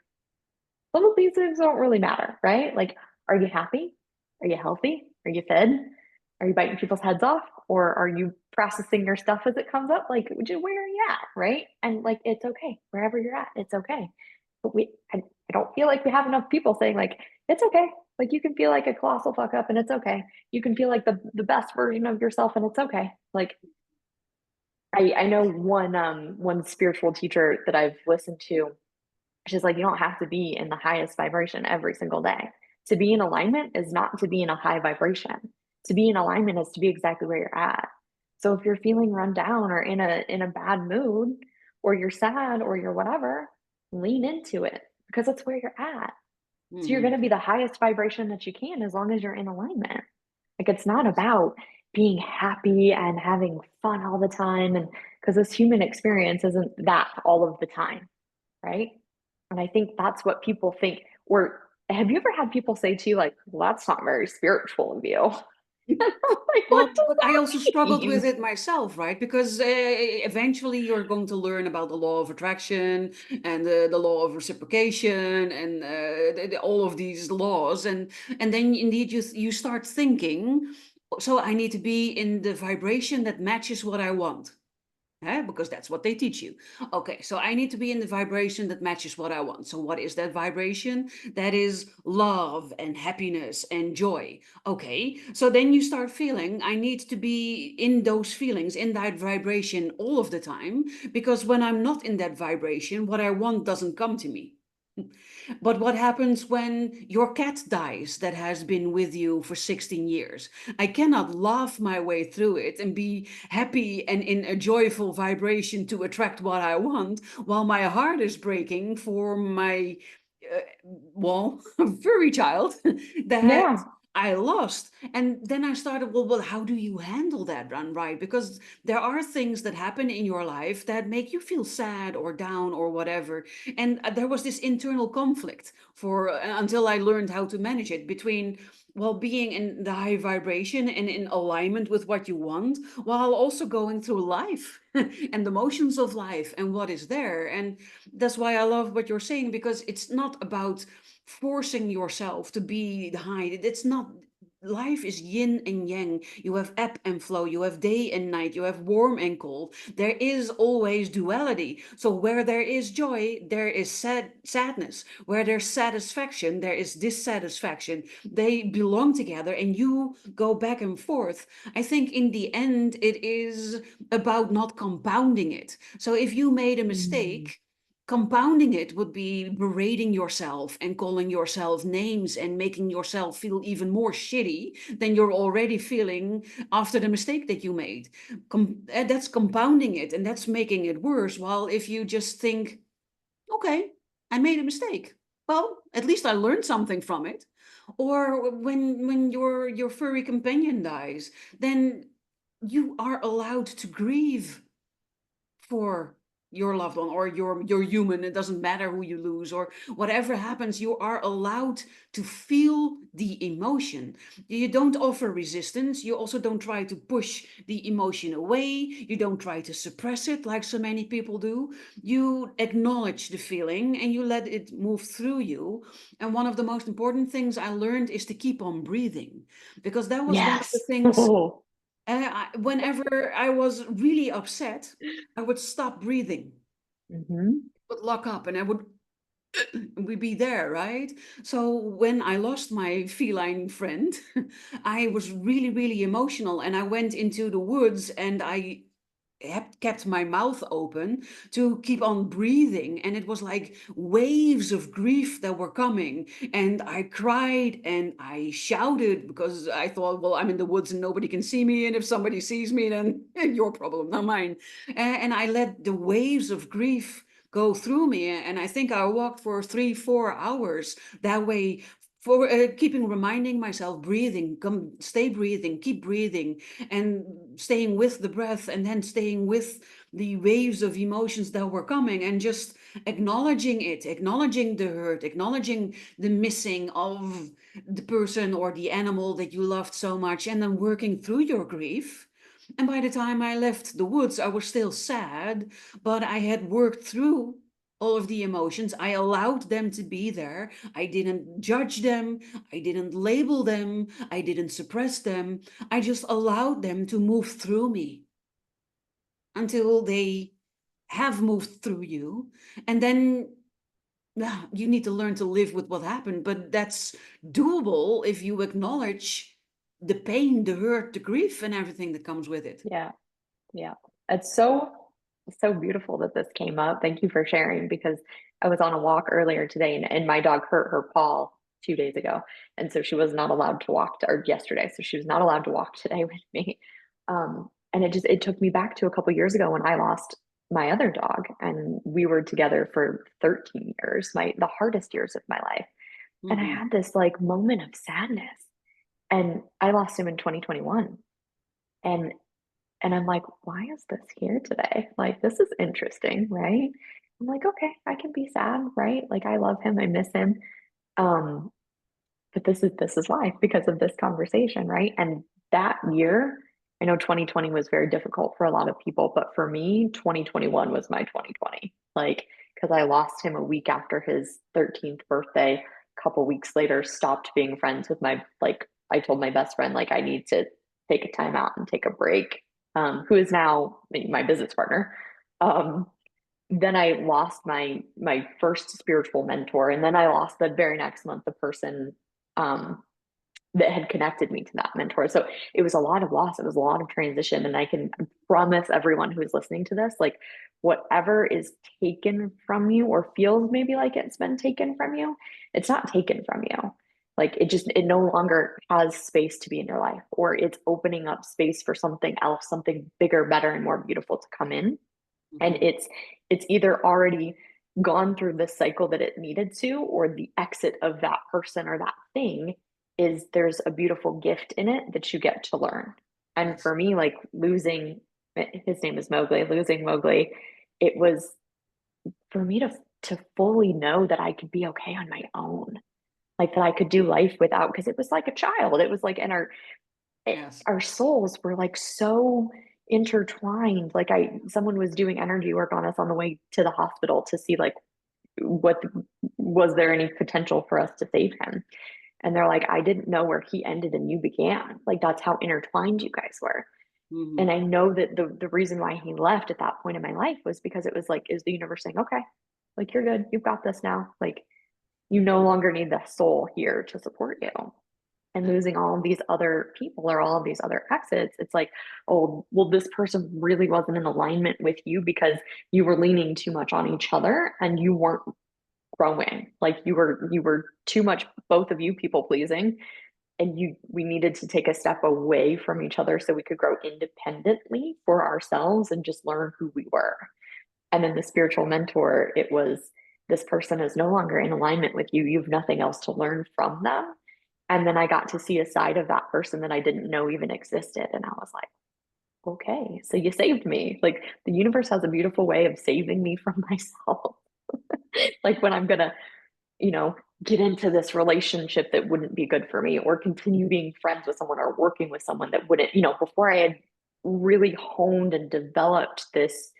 some of these things don't really matter, right? Like, are you happy? Are you healthy? Are you fed? Are you biting people's heads off? Or are you processing your stuff as it comes up? Like, where are you at? Right. And like, it's okay. Wherever you're at, it's okay. But I don't feel like we have enough people saying, like, it's okay. Like, you can feel like a colossal fuck up and it's okay. You can feel like the best version of yourself and it's okay. Like, I know one spiritual teacher that I've listened to. She's like, you don't have to be in the highest vibration every single day. To be in alignment is not to be in a high vibration. To be in alignment is to be exactly where you're at. So if you're feeling run down or in a bad mood, or you're sad or you're whatever, lean into it because that's where you're at. So you're going Mhm. to be the highest vibration that you can as long as you're in alignment. Like it's not Yes. about being happy and having fun all the time, and because this human experience isn't that all of the time, right? And I think that's what people think. Or have you ever had people say to you, like, well, that's not very spiritual of you? Like, what Well, does but I also that struggled with mean? it myself, right? Because eventually you're going to learn about the law of attraction and the law of reciprocation and all of these laws, and then indeed you start thinking, so I need to be in the vibration that matches what I want. Because that's what they teach you. Okay, so I need to be in the vibration that matches what I want. So, what is that vibration? That is love and happiness and joy. Okay, so then you start feeling I need to be in those feelings, in that vibration all of the time, because when I'm not in that vibration, what I want doesn't come to me. But what happens when your cat dies that has been with you for 16 years? I cannot laugh my way through it and be happy and in a joyful vibration to attract what I want while my heart is breaking for my, uh, well, furry child that Yeah. I lost. And then I started, well, how do you handle that, run right? Because there are things that happen in your life that make you feel sad or down or whatever. And there was this internal conflict for until I learned how to manage it between, well, being in the high vibration and in alignment with what you want, while also going through life and the motions of life and what is there. And that's why I love what you're saying, because it's not about forcing yourself to be the high. It's not. life is yin and yang. You have ebb and flow, you have day and night, you have warm and cold. There is always duality. So where there is joy, there is sadness. Where there's satisfaction, there is dissatisfaction. They belong together and you go back and forth. I think in the end, it is about not compounding it. So if you made a Mm. mistake, compounding it would be berating yourself and calling yourself names and making yourself feel even more shitty than you're already feeling after the mistake that you made. That's compounding it and that's making it worse. While if you just think, okay, I made a mistake. Well, at least I learned something from it. Or when your furry companion dies, then you are allowed to grieve for your loved one or your human. It doesn't matter who you lose or whatever happens, you are allowed to feel the emotion. You don't offer resistance, you also don't try to push the emotion away, you don't try to suppress it like so many people do. You acknowledge the feeling and you let it move through you. And one of the most important things I learned is to keep on breathing, because that was one of the Yes. things. Whenever I was really upset, I would stop breathing, Hmm. would lock up, and I would we be there, right? So when I lost my feline friend, I was really, really emotional, and I went into the woods and I kept my mouth open to keep on breathing, and it was like waves of grief that were coming, and I cried and I shouted because I thought, well, I'm in the woods and nobody can see me, and if somebody sees me, then your problem, not mine. And I let the waves of grief go through me, and I think I walked for 3 4 hours that way, for keeping reminding myself, breathing, come, stay breathing, keep breathing, and staying with the breath, and then staying with the waves of emotions that were coming, and just acknowledging it, acknowledging the hurt, acknowledging the missing of the person or the animal that you loved so much, and then working through your grief. And by the time I left the woods, I was still sad, but I had worked through all of the emotions. I allowed them to be there. I didn't judge them. I didn't label them. I didn't suppress them. I just allowed them to move through me until they have moved through you. And then you need to learn to live with what happened. But that's doable if you acknowledge the pain, the hurt, the grief, and everything that comes with it. Yeah. Yeah. It's so beautiful that this came up. Thank you for sharing because I was on a walk earlier today and my dog hurt her paw 2 days ago. And so she was not allowed to walk or yesterday. So she was not allowed to walk today with me. And it took me back to a couple years ago when I lost my other dog and we were together for 13 years, the hardest years of my life. And I Mhm. had this like moment of sadness and I lost him in 2021. And and I'm like, why is this here today? Like, this is interesting, right? I'm like, okay, I can be sad, right? Like, I love him, I miss him. Um, but this is life because of this conversation, right? And that year, I know 2020 was very difficult for a lot of people, but for me, 2021 was my 2020. Like, because I lost him a week after his 13th birthday, a couple weeks later, stopped being friends with I told my best friend, like, I need to take a time out and take a break, who is now my business partner. Um, then I lost my first spiritual mentor, and then I lost the very next month the person um, that had connected me to that mentor. So it was a lot of loss. It was a lot of transition, and I can promise everyone who is listening to this, like whatever is taken from you or feels maybe like it's been taken from you, it's not taken from you. Like it no longer has space to be in your life, or it's opening up space for something else, something bigger, better, and more beautiful to come in, and Mhm. it's either already gone through the cycle that it needed to, or the exit of that person or that thing is there's a beautiful gift in it that you get to learn. And Yes. for me, like losing, his name is Mowgli, losing Mowgli, it was for me to fully know that I could be okay on my own, like that I could do life without, because it was like a child, it was like in Yes. our souls were like so intertwined. Like someone was doing energy work on us on the way to the hospital to see like what was there any potential for us to save him. And they're like, I didn't know where he ended and you began. Like, that's how intertwined you guys were. And Hmm. I know that the reason why he left at that point in my life was because it was like, is the universe saying, okay, like you're good, you've got this now. Like, you no longer need the soul here to support you. And losing all of these other people or all of these other exits, it's like, oh, well, this person really wasn't in alignment with you because you were leaning too much on each other and you weren't growing. Like you were too much, both of you, people pleasing, and we needed to take a step away from each other so we could grow independently for ourselves and just learn who we were. And then the spiritual mentor, it was, this person is no longer in alignment with you. You have nothing else to learn from them. And then I got to see a side of that person that I didn't know even existed. And I was like, okay, so you saved me. Like, the universe has a beautiful way of saving me from myself. Like, when I'm gonna, you know, get into this relationship that wouldn't be good for me, or continue being friends with someone or working with someone that wouldn't, before I had really honed and developed this,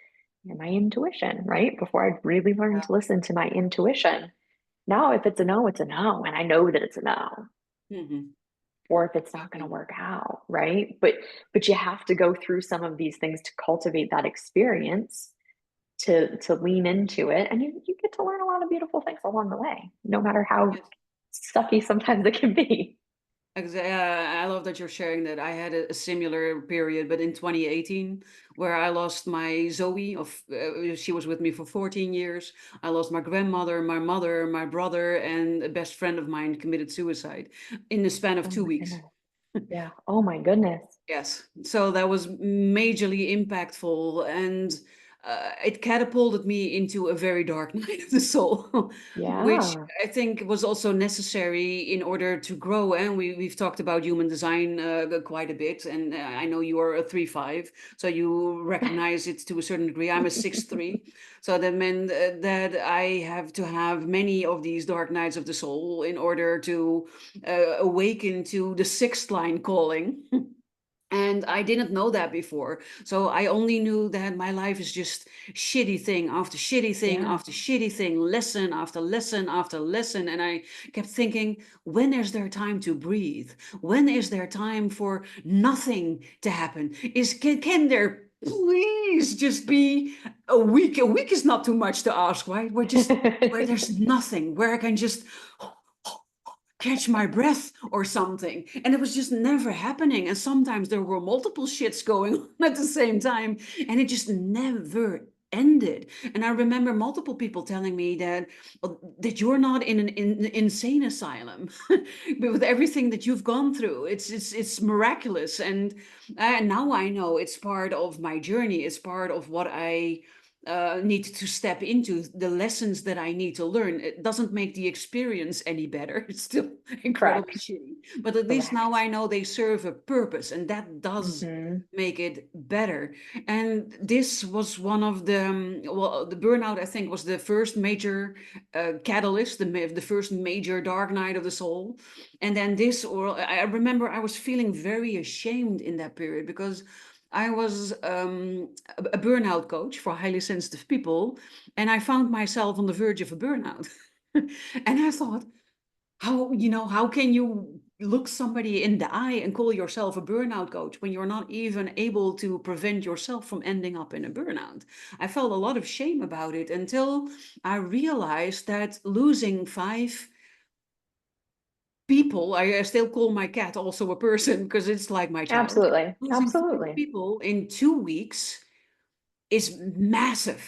my intuition, right? Before I'd really learned to listen to my intuition. Now, if it's a no, it's a no. And I know that it's a no. Hmm. Or if it's not going to work out, right? But you have to go through some of these things to cultivate that experience, to lean into it, and you get to learn a lot of beautiful things along the way, no matter how Yes. sucky sometimes it can be. I love that you're sharing that. I had a similar period, but in 2018, where I lost my Zoe. She was with me for 14 years. I lost my grandmother, my mother, my brother, and a best friend of mine committed suicide in the span of Oh two my weeks. goodness. Yeah. Oh my goodness. Yes, so that was majorly impactful, and it catapulted me into a very dark night of the soul, which Yeah. I think was also necessary in order to grow. And we've talked about human design quite a bit, and I know you are a 3/5, so you recognize it to a certain degree. I'm a 6/3, so that meant that I have to have many of these dark nights of the soul in order to awaken to the sixth line calling. And I didn't know that before. So I only knew that my life is just shitty thing after shitty thing Yeah. after shitty thing, lesson after lesson after lesson. And I kept thinking, when is there time to breathe? When is there time for nothing to happen? Can there please just be a week? A week is not too much to ask, right? Where there's nothing, where I can just catch my breath or something. And it was just never happening. And sometimes there were multiple shits going on at the same time, and it just never ended. And I remember multiple people telling me that you're not in an insane asylum, but with everything that you've gone through, it's miraculous. And now I know it's part of my journey. It's part of what I need to step into, the lessons that I need to learn. It doesn't make the experience any better. It's still incredibly Correct. shitty. But at least now Correct. I know they serve a purpose, and that does Hmm. make it better. And this was one of the, well, the burnout, I think, was the first major catalyst, the first major dark night of the soul. And then this, or I remember I was feeling very ashamed in that period because I was a burnout coach for highly sensitive people, and I found myself on the verge of a burnout. And I thought, how can you look somebody in the eye and call yourself a burnout coach when you're not even able to prevent yourself from ending up in a burnout? I felt a lot of shame about it until I realized that losing 5 people, I still call my cat also a person because it's like my child. Absolutely. Losing five Absolutely. people in 2 weeks is massive.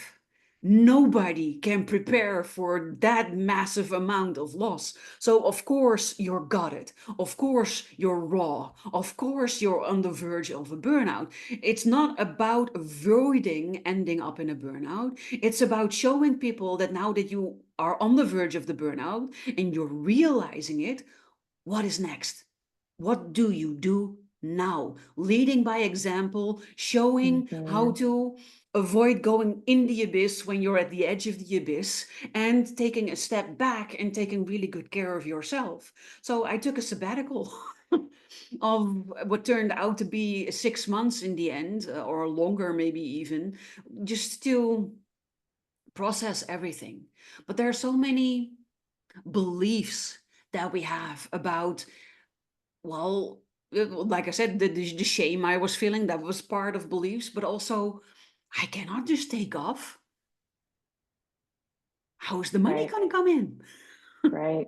Nobody can prepare for that massive amount of loss. So, of course, you're gutted. Of course, you're raw. Of course, you're on the verge of a burnout. It's not about avoiding ending up in a burnout. It's about showing people that now that you are on the verge of the burnout and you're realizing it, what is next? What do you do now? Leading by example, showing how Hmm. to avoid going in the abyss when you're at the edge of the abyss, and taking a step back and taking really good care of yourself. So I took a sabbatical of what turned out to be 6 months in the end, or longer, maybe even, just to process everything. But there are so many beliefs that we have about, well, like I said, the shame I was feeling, that was part of beliefs, but also I cannot just take off. How is the money Right, going to come in? right,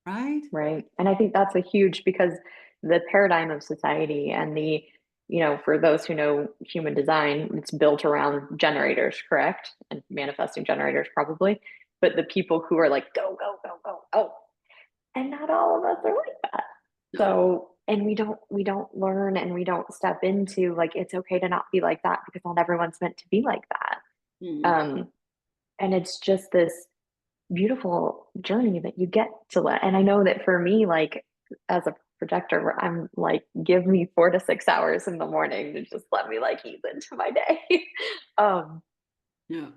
Right? right. And I think that's a huge because the paradigm of society and for those who know human design, it's built around generators, correct? And manifesting generators probably. But the people who are like, go, go, go, go, go. And not all of us are like that. No. So, and we don't learn and we don't step into like it's okay to not be like that because not everyone's meant to be like that. Mm. Um, and it's just this beautiful journey that you get to let. And I know that for me, like as a projector, I'm like, give me 4 to 6 hours in the morning to just let me like ease into my day. um, Yeah.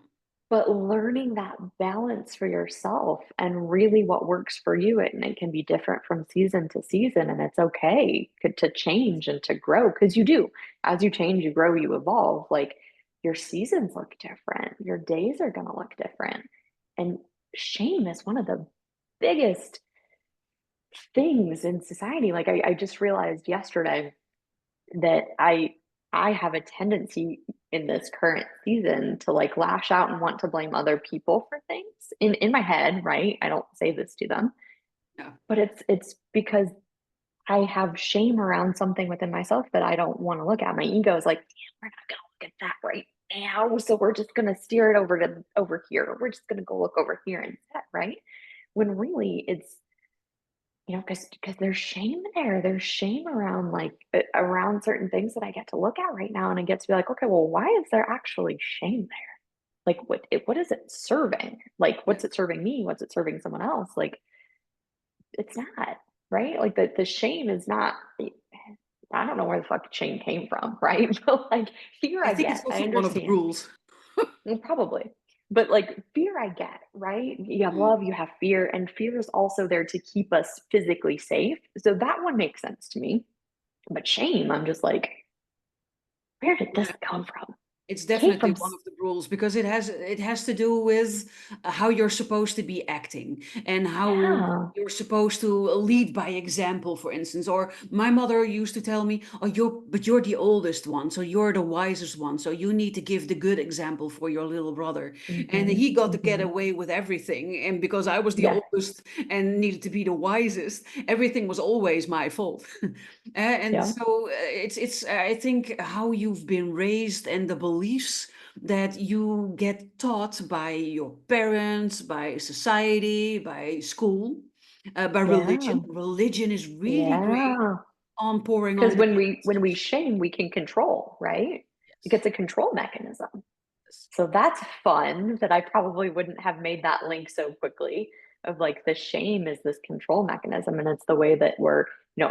but learning that balance for yourself and really what works for you, and it can be different from season to season, and it's okay to change and to grow because you do. As you change, you grow, you evolve. Like your seasons look different, your days are going to look different. And shame is one of the biggest things in society. Like I just realized yesterday that I have a tendency in this current season to like lash out and want to blame other people for things in my head, right? I don't say this to them, Yeah. but it's because I have shame around something within myself that I don't want to look at. My ego is like, damn, we're not gonna look at that right now. So we're just gonna steer it over here. We're just gonna go look over here instead, right? When really it's because there's shame there. There's shame around like around certain things that I get to look at right now, and I get to be like, okay, well, why is there actually shame there? Like, what is it serving? Like, what's Yes. it serving me? What's it serving someone else? Like, it's not right. Like the shame is not. I don't know where the fuck shame came from, right? But like fear, I I think it's get. I also one of the understand. rules. Probably. But like fear, I get, right? You have Mm. love, you have fear, and fear is also there to keep us physically safe. So that one makes sense to me. But shame, I'm just like, where did this Yeah. come from? It's It came definitely from, one of the rules because it has to do with how you're supposed to be acting and how yeah, you're supposed to lead by example, for instance. Or my mother used to tell me, "Oh, you're the oldest one, so you're the wisest one, so you need to give the good example for your little brother." And hmm he got to get hmm away with everything, and because I was the yeah, oldest and needed to be the wisest, everything was always my fault. And yeah, so it's I think how you've been raised and the beliefs that you get taught by your parents, by society, by school, by religion. yeah, Religion is really great yeah. on pouring Because on the when we shame, we can control, right? yes, It's a control mechanism. yes, So that's fun that I probably wouldn't have made that link so quickly of like the shame is this control mechanism and it's the way that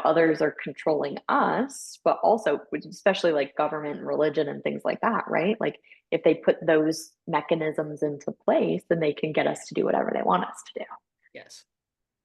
others are controlling us, but also especially like government and religion and things like that, right? Like if they put those mechanisms into place, then they can get us to do whatever they want us to do. yes.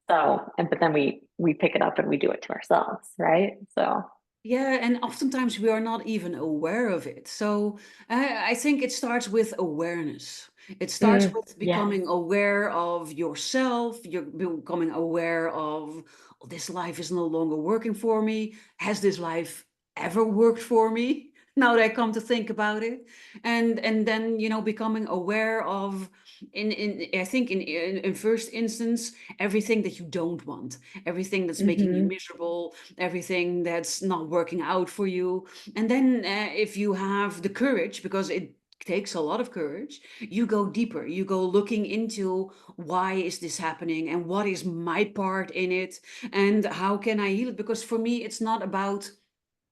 So, and but then we pick it up and we do it to ourselves, right? So, Yeah, and oftentimes we are not even aware of it. So I think it starts with awareness. It starts with yes, becoming aware of yourself. You're becoming aware of, "Oh, this life is no longer working for me. Has this life ever worked for me?" Now that I come to think about it, and then becoming aware of, in I think in first instance, everything that you don't want, everything that's making you hmm miserable, everything that's not working out for you. And then if you have the courage, because it takes a lot of courage, you go deeper, you go looking into why is this happening and what is my part in it and how can I heal it. Because for me it's not about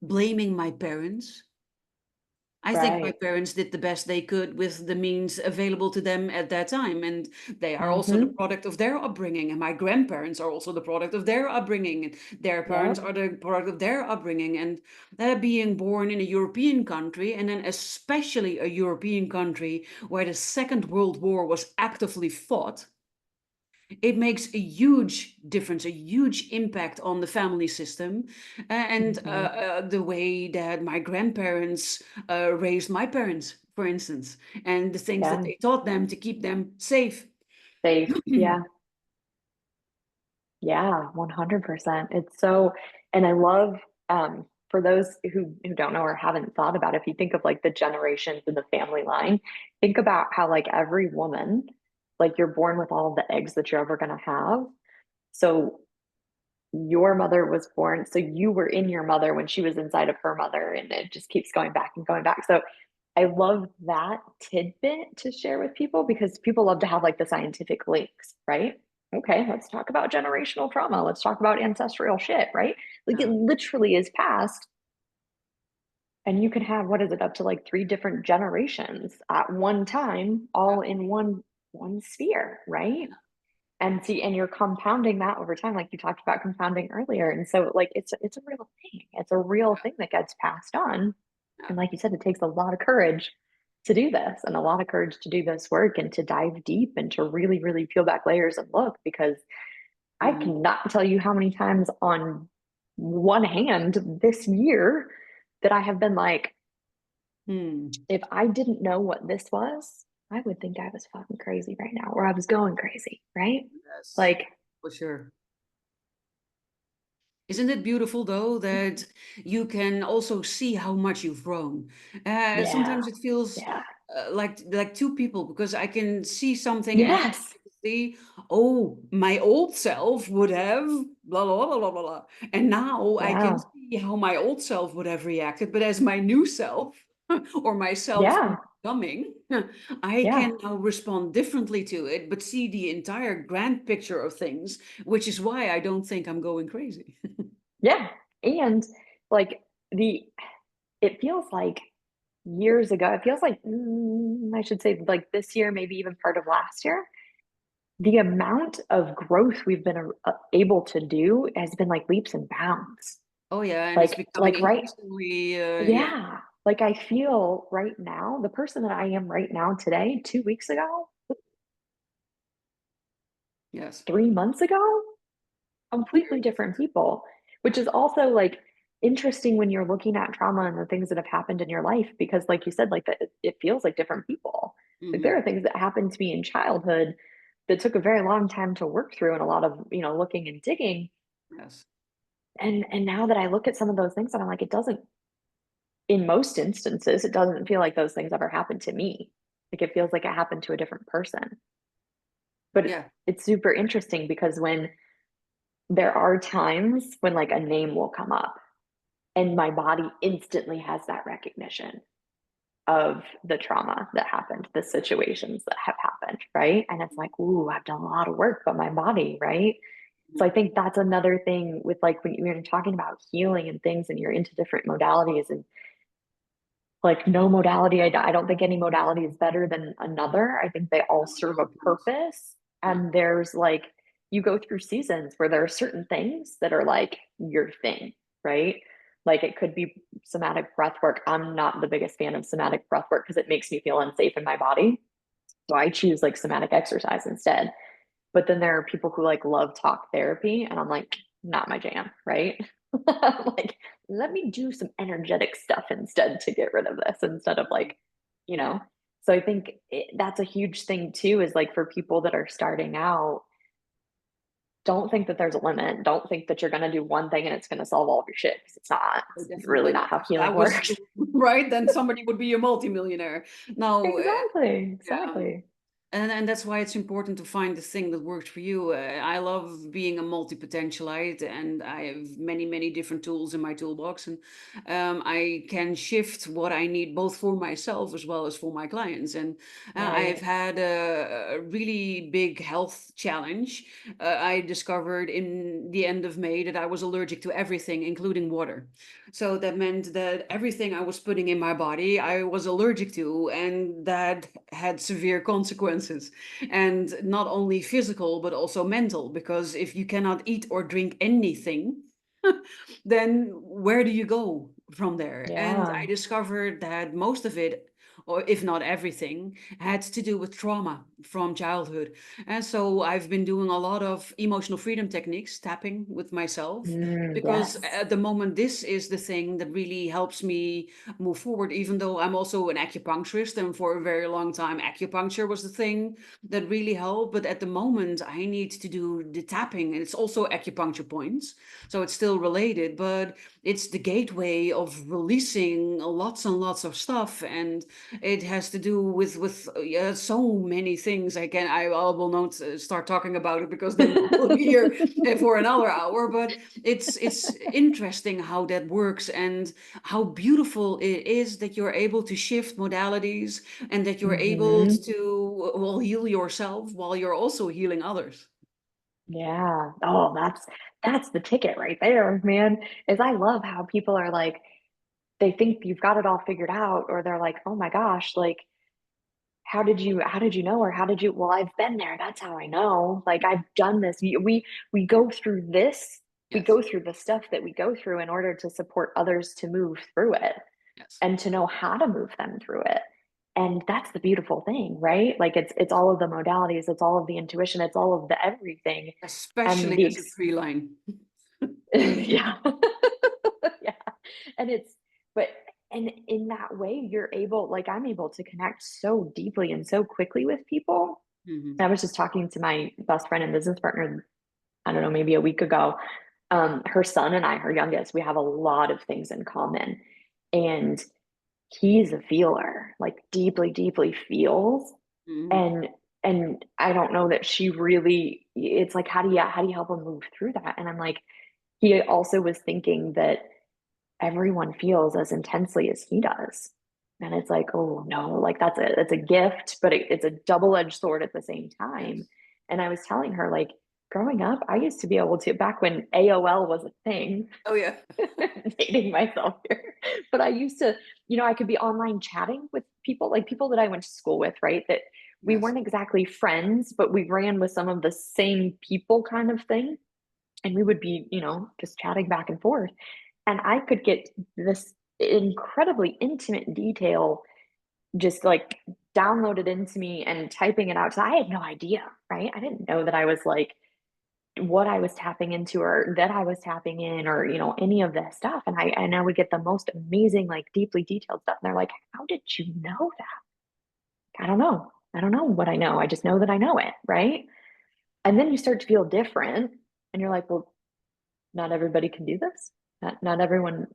blaming my parents. I think my right, parents did the best they could with the means available to them at that time. And they are also the hmm product of their upbringing. And my grandparents are also the product of their upbringing. And their parents yep, are the product of their upbringing. And being born in a European country, and then especially a European country where the Second World War was actively fought, it makes a huge difference, a huge impact on the family system, and hmm the way that my grandparents raised my parents, for instance, and the things that yeah. they taught them to keep them safe. Safe. Yeah. Yeah, 100%. It's so, and I love, for those who don't know or haven't thought about it, if you think of like the generations in the family line, think about how like every woman, like you're born with all of the eggs that you're ever going to have. So your mother was born, so you were in your mother when she was inside of her mother, and it just keeps going back and going back. So I love that tidbit to share with people because people love to have like the scientific links, right? Okay, let's talk about generational trauma. Let's talk about ancestral shit, right? Like it Yeah. literally is passed, and you can have what is it up to like three different generations at one time, Yeah. all in one sphere, right? And see, and you're compounding that over time, like you talked about compounding earlier. And so like it's a real thing. It's a real thing that gets passed on. Yeah. And like you said, it takes a lot of courage to do this and a lot of courage to do this work and to dive deep and to really, really peel back layers and look, because I Mhm. cannot tell you how many times on one hand this year that I have been like, Hmm. if I didn't know what this was, I would think I was fucking crazy right now, or I was going crazy, right? Yes, Like, for sure. Isn't it beautiful though that you can also see how much you've grown? yeah, Sometimes it feels yeah, like two people because I can see something and then yes, I can see, oh, my old self would have blah blah blah blah blah blah, and now I can yeah, see how my old self would have reacted, but as my new self or myself yeah, coming, I yeah, can now respond differently to it, but see the entire grand picture of things, which is why I don't think I'm going crazy. yeah. And like the, it feels like years ago, it feels like, I should say like this year, maybe even part of last year, the amount of growth we've been able to do has been like leaps and bounds. Oh yeah, and it's becoming Right, increasingly, yeah, yeah. Like I feel right now, the person that I am right now today, 2 weeks ago, yes, 3 months ago, completely different people, which is also like interesting when you're looking at trauma and the things that have happened in your life, because like you said, like that it feels like different people. Like there hmm, are things that happened to me in childhood that took a very long time to work through and a lot of, looking and digging. yes, And now that I look at some of those things and I'm like, it doesn't, in most instances, it doesn't feel like those things ever happened to me. Like it feels like it happened to a different person. But yeah, it's super interesting because when there are times when like a name will come up and my body instantly has that recognition of the trauma that happened, the situations that have happened, right? And it's like, ooh, I've done a lot of work, but my body, right? So mhm, I think that's another thing with like when you're talking about healing and things and you're into different modalities, and like no modality, I don't think any modality is better than another. I think they all no, I serve a hope not. purpose. Yeah, And there's like, you go through seasons where there are certain things that are like your thing, right? Like it could be somatic breath work. I'm not the biggest fan of somatic breath work because it makes me feel unsafe in my body. So I choose like somatic exercise instead. But then there are people who like love talk therapy, and I'm like, not my jam, right? Like, let me do some energetic stuff instead to get rid of this instead of mhm, like, you know. So I think that's a huge thing too, is like for people that are starting out, don't think that there's a limit. Don't think that you're going to do one thing and it's going to solve all of your shit, because it's not. oh, It's definitely really not not. how If healing that was works. right, then somebody would be a multimillionaire. No, Exactly. yeah. Exactly. And that's why it's important to find the thing that works for you. I love being a multi-potentialite, and I have many, many different tools in my toolbox, and I can shift what I need both for myself as well as for my clients. And I've Right. had a really big health challenge. I discovered in the end of May that I was allergic to everything, including water. So that meant that everything I was putting in my body, I was allergic to, and that had severe consequences. And not only physical, but also mental, because if you cannot eat or drink anything, then where do you go from there? And I Yeah. discovered that most of it or if not everything, had to do with trauma from childhood. And so I've been doing a lot of emotional freedom techniques, tapping with myself, because Yes. at the moment, this is the thing that really helps me move forward, even though I'm also an acupuncturist. And for a very long time, acupuncture was the thing that really helped. But at the moment, I need to do the tapping, and it's also acupuncture points. So it's still related, but it's the gateway of releasing lots and lots of stuff. And it has to do with so many things. I will not start talking about it, because then we'll be here for another hour. But it's interesting how that works, and how beautiful it is that you're able to shift modalities, and that you're able Hmm. to, well, heal yourself while you're also healing others. Yeah. Oh, that's the ticket right there, man. Is I love how people are like, they think you've got it all figured out, or they're like, oh my gosh, like how did you know, or how did you, well, I've been there, that's how I know, like I've done this. We go through this, we Yes. go through the stuff that we go through in order to support others to move through it, Yes. and to know how to move them through it. And that's the beautiful thing, right? Like it's all of the modalities, it's all of the intuition, it's all of the everything. And Especially the as a tree line. yeah. Yeah. And but and in that way, you're able, like I'm able to connect so deeply and so quickly with people. Hmm. I was just talking to my best friend and business partner, I don't know, maybe a week ago. Her son and I, her youngest, we have a lot of things in common. And he's a feeler, like deeply, deeply feels. Hmm. And I don't know that she really, it's like, how do you help him move through that? And I'm like, he also was thinking that everyone feels as intensely as he does. And it's like, oh no, like that's a gift, but it's a double-edged sword at the same time. Yes. And I was telling her, like, growing up, I used to be able to, back when AOL was a thing, Oh yeah. dating myself here, but I used to, I could be online chatting with people, like people that I went to school with, right? That we Yes. weren't exactly friends, but we ran with some of the same people kind of thing. And we would be, just chatting back and forth. And I could get this incredibly intimate detail just like downloaded into me and typing it out. So I had no idea, right? I didn't know that I was like what I was tapping into, or that I was tapping in, or any of this stuff. And I would get the most amazing, like deeply detailed stuff. And they're like, how did you know that? I don't know. I don't know what I know. I just know that I know it, right? And then you start to feel different, and you're like, well, not everybody can do this. Not everyone,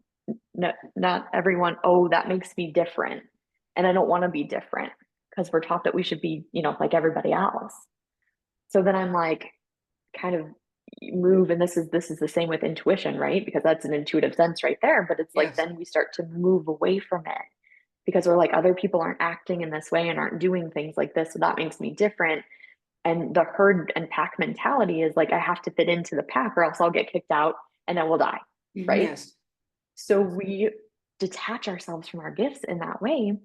not everyone. Oh, that makes me different. And I don't want to be different, because we're taught that we should be, like everybody else. So then I'm like, kind of move, and this is the same with intuition, right? Because that's an intuitive sense right there. But it's like Yes. then we start to move away from it, because we're like, other people aren't acting in this way and aren't doing things like this, so that makes me different. And the herd and pack mentality is like, I have to fit into the pack or else I'll get kicked out and then we'll die. Right. Yes. So we detach ourselves from our gifts in that way,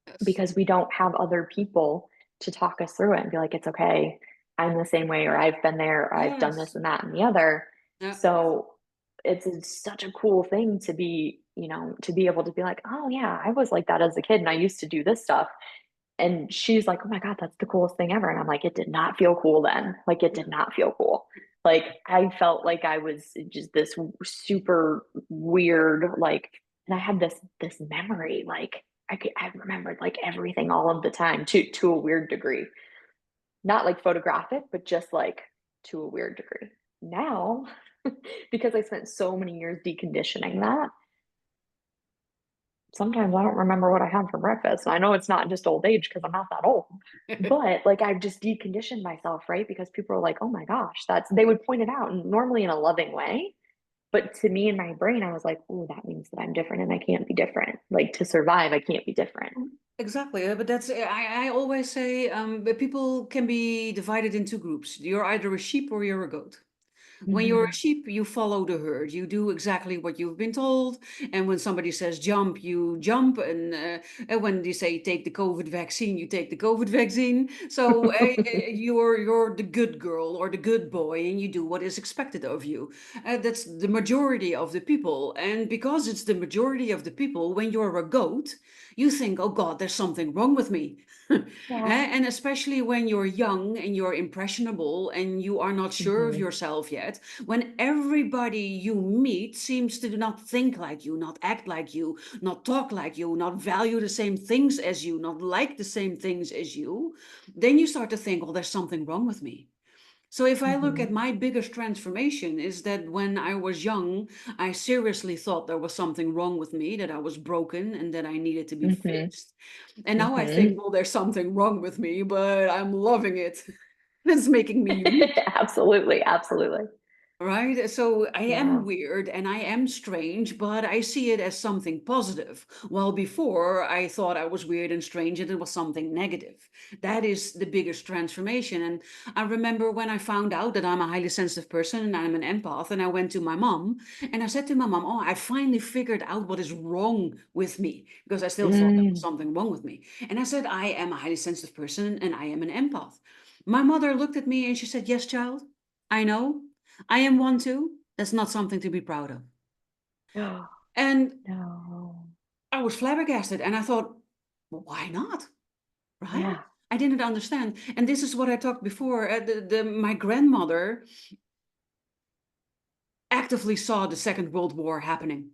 Yes. because we don't have other people to talk us through it and be like, it's okay. I'm the same way, or I've been there, or I've done this Yes. and that and the other. Yeah. So such a cool thing to be, to be able to be like, oh yeah, I was like that as a kid and I used to do this stuff. And she's like, oh my God, that's the coolest thing ever. And I'm like, it did not feel cool then. Like, it did Yeah. not feel cool. Like, I felt like I was just this super weird, like, and I had this memory, like, I remembered like everything all of the time, to a weird degree. Not like photographic, but just like to a weird degree. Now, because I spent so many years deconditioning that, sometimes I don't remember what I had for breakfast. And I know it's not just old age, because I'm not that old, but like I've just deconditioned myself, right? Because people are like, oh my gosh, they would point it out, and normally in a loving way. But to me in my brain, I was like, oh, that means that I'm different and I can't be different. Like, to survive, I can't be different. Exactly, but that's I always say, but people can be divided into groups. You're either a sheep or you're a goat. When you're a Mhm. sheep, you follow the herd. You do exactly what you've been told. And when somebody says jump, you jump. And when they say take the COVID vaccine, you take the COVID vaccine. So you're the good girl or the good boy, and you do what is expected of you. That's the majority of the people. And because it's the majority of the people, when you're a goat, you think, oh God, there's something wrong with me. Yeah. And especially when you're young and you're impressionable and you are not sure of Hmm. yourself yet, when everybody you meet seems to not think like you, not act like you, not talk like you, not value the same things as you, not like the same things as you, then you start to think, well, there's something wrong with me. So if I look Hmm. at my biggest transformation is that when I was young, I seriously thought there was something wrong with me, that I was broken and that I needed to be Hmm. fixed. And now I think, Hmm. well, there's something wrong with me, but I'm loving it. It's making me unique. Absolutely. Absolutely. Right? So I am Yeah. weird and I am strange, but I see it as something positive. While before I thought I was weird and strange and it was something negative. That is the biggest transformation. And I remember when I found out that I'm a highly sensitive person and I'm an empath, and I went to my mom and I said to my mom, oh, I finally figured out what is wrong with me, because I still thought there was Mm. something wrong with me. And I said, I am a highly sensitive person and I am an empath. My mother looked at me and she said, yes, child, I know. I am one too. That's not something to be proud of. Oh, And no. I was flabbergasted and I thought, well, why not? Right? Yeah. I didn't understand. And this is what I talked before. My grandmother actively saw the Second World War happening.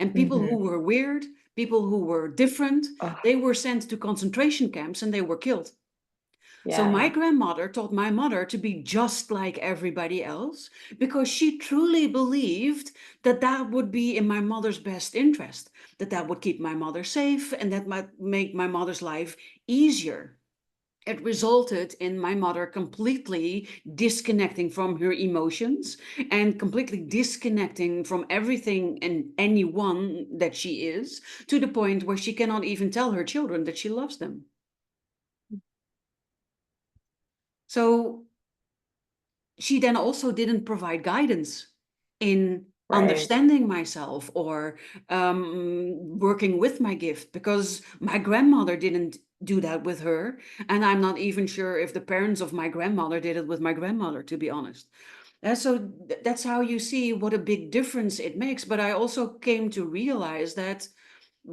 And people who Hmm. were weird, people who were different, Oh, they were sent to concentration camps and they were killed. So my yeah. grandmother taught my mother to be just like everybody else because she truly believed that that would be in my mother's best interest, that that would keep my mother safe and that might make my mother's life easier. It resulted in my mother completely disconnecting from her emotions and completely disconnecting from everything and anyone that she is, to the point where she cannot even tell her children that she loves them. So she then also didn't provide guidance in Right. understanding myself or working with my gift, because my grandmother didn't do that with her. And I'm not even sure if the parents of my grandmother did it with my grandmother, to be honest. So that's how you see what a big difference it makes. But I also came to realize that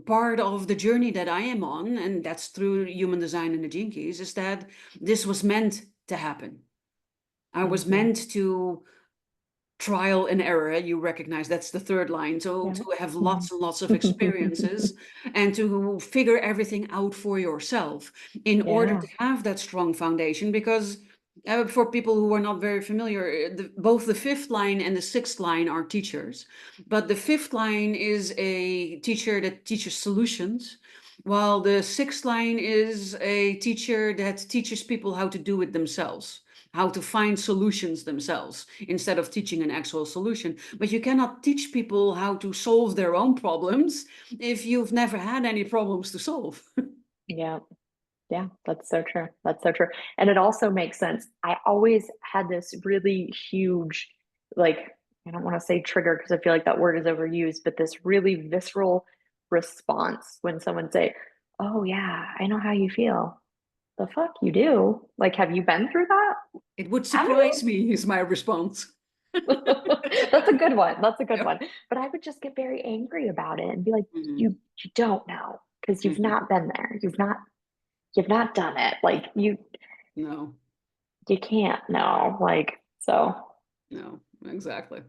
part of the journey that I am on, and that's through human design and the gene keys, is that this was meant to happen. I was Hmm. meant to trial and error. You recognize that's the third line. So Yeah. to have Hmm. lots and lots of experiences and to figure everything out for yourself in order Yeah. to have that strong foundation. Because for people who are not very familiar, both the fifth line and the sixth line are teachers. But the fifth line is a teacher that teaches solutions, while the sixth line is a teacher that teaches people how to do it themselves, how to find solutions themselves instead of teaching an actual solution. But you cannot teach people how to solve their own problems if you've never had any problems to solve. Yeah. Yeah, that's so true. That's so true. And it also makes sense. I always had this really huge, like, I don't want to say trigger because I feel like that word is overused, but this really visceral response when someone say, "Oh yeah, I know how you feel." The fuck you do? Like, have you been through that? It would Have you? surprise me, is my response. That's a good one. That's a good Yep. one. But I would just get very angry about it and be like, Mhm, you don't know because you've mhm. not been there. You've not done it. Like No, you can't know. Like, so no, exactly.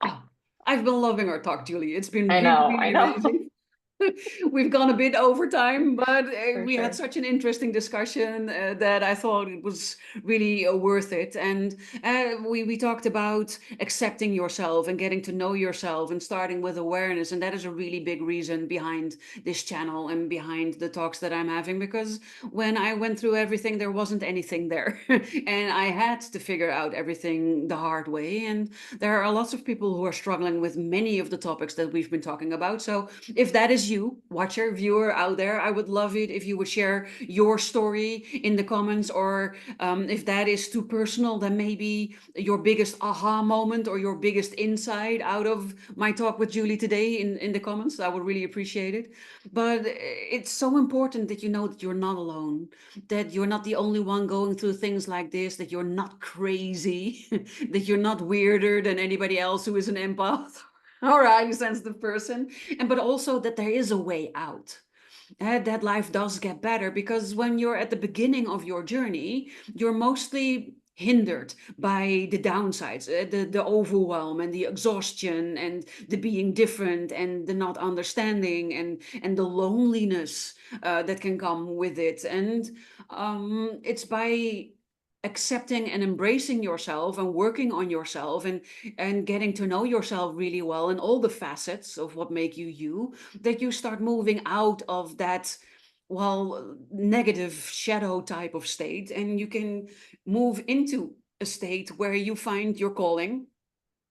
I Oh, I've been loving our talk, Julie. It's been I really, know, I really know. amazing. We've gone a bit over time, but For we had sure. such an interesting discussion that I thought it was really worth it. And we talked about accepting yourself and getting to know yourself and starting with awareness. And that is a really big reason behind this channel and behind the talks that I'm having, because when I went through everything, there wasn't anything there. And I had to figure out everything the hard way. And there are lots of people who are struggling with many of the topics that we've been talking about. So if that is you, watcher, viewer out there, I would love it if you would share your story in the comments, or if that is too personal, then maybe your biggest aha moment or your biggest insight out of my talk with Julie today in the comments. I would really appreciate it. But it's so important that you know that you're not alone, that you're not the only one going through things like this, that you're not crazy, that you're not weirder than anybody else who is an empath or a highly sensitive person, and but also that there is a way out. that life does get better, because when you're at the beginning of your journey, you're mostly hindered by the downsides, the overwhelm and the exhaustion and the being different and the not understanding and the loneliness that can come with it. And it's by accepting and embracing yourself and working on yourself and getting to know yourself really well and all the facets of what make you you, that you start moving out of that, well, negative shadow type of state, and you can move into a state where you find your calling,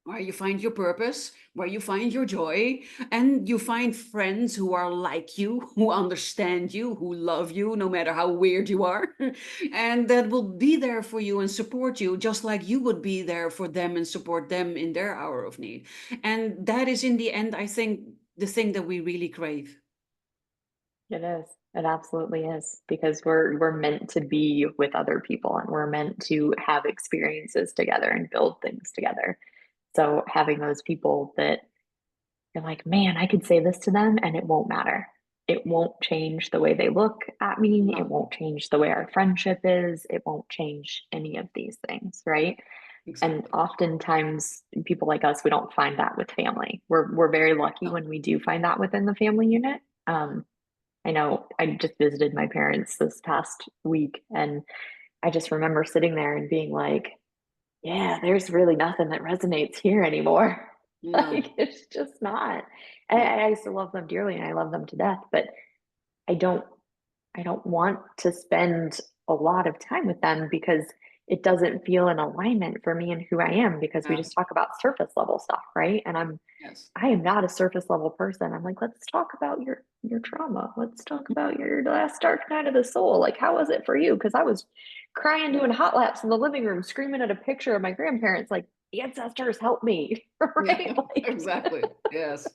where you find your purpose, where you find your joy, and you find friends who are like you, who understand you, who love you, no matter how weird you are, and that will be there for you and support you, just like you would be there for them and support them in their hour of need. And that is, in the end, I think, the thing that we really crave. It is. It absolutely is because we're meant to be with other people and we're meant to have experiences together and build things together. So having those people that you're like, man, I could say this to them and it won't matter. It won't change the way they look at me. It No, won't change the way our friendship is. It won't change any of these things, right? And exactly. oftentimes people like us, we don't find that with family. We're very lucky No. when we do find that within the family unit. I know I just visited my parents this past week, and I just remember sitting there and being like, yeah, there's really nothing that resonates here anymore. No. Like, it's just not. No. I still love them dearly and I love them to death, but I don't I don't want to spend a lot of time with them because it doesn't feel in alignment for me and who I am because we Yeah. just talk about surface level stuff, right? And Yes. I am not a surface level person. I'm like, let's talk about your trauma. Let's talk about your last dark night of the soul. Like, how was it for you? Because I was crying, doing hot laps in the living room, screaming at a picture of my grandparents, like, ancestors help me, Yeah. right? Like, Exactly. Yes.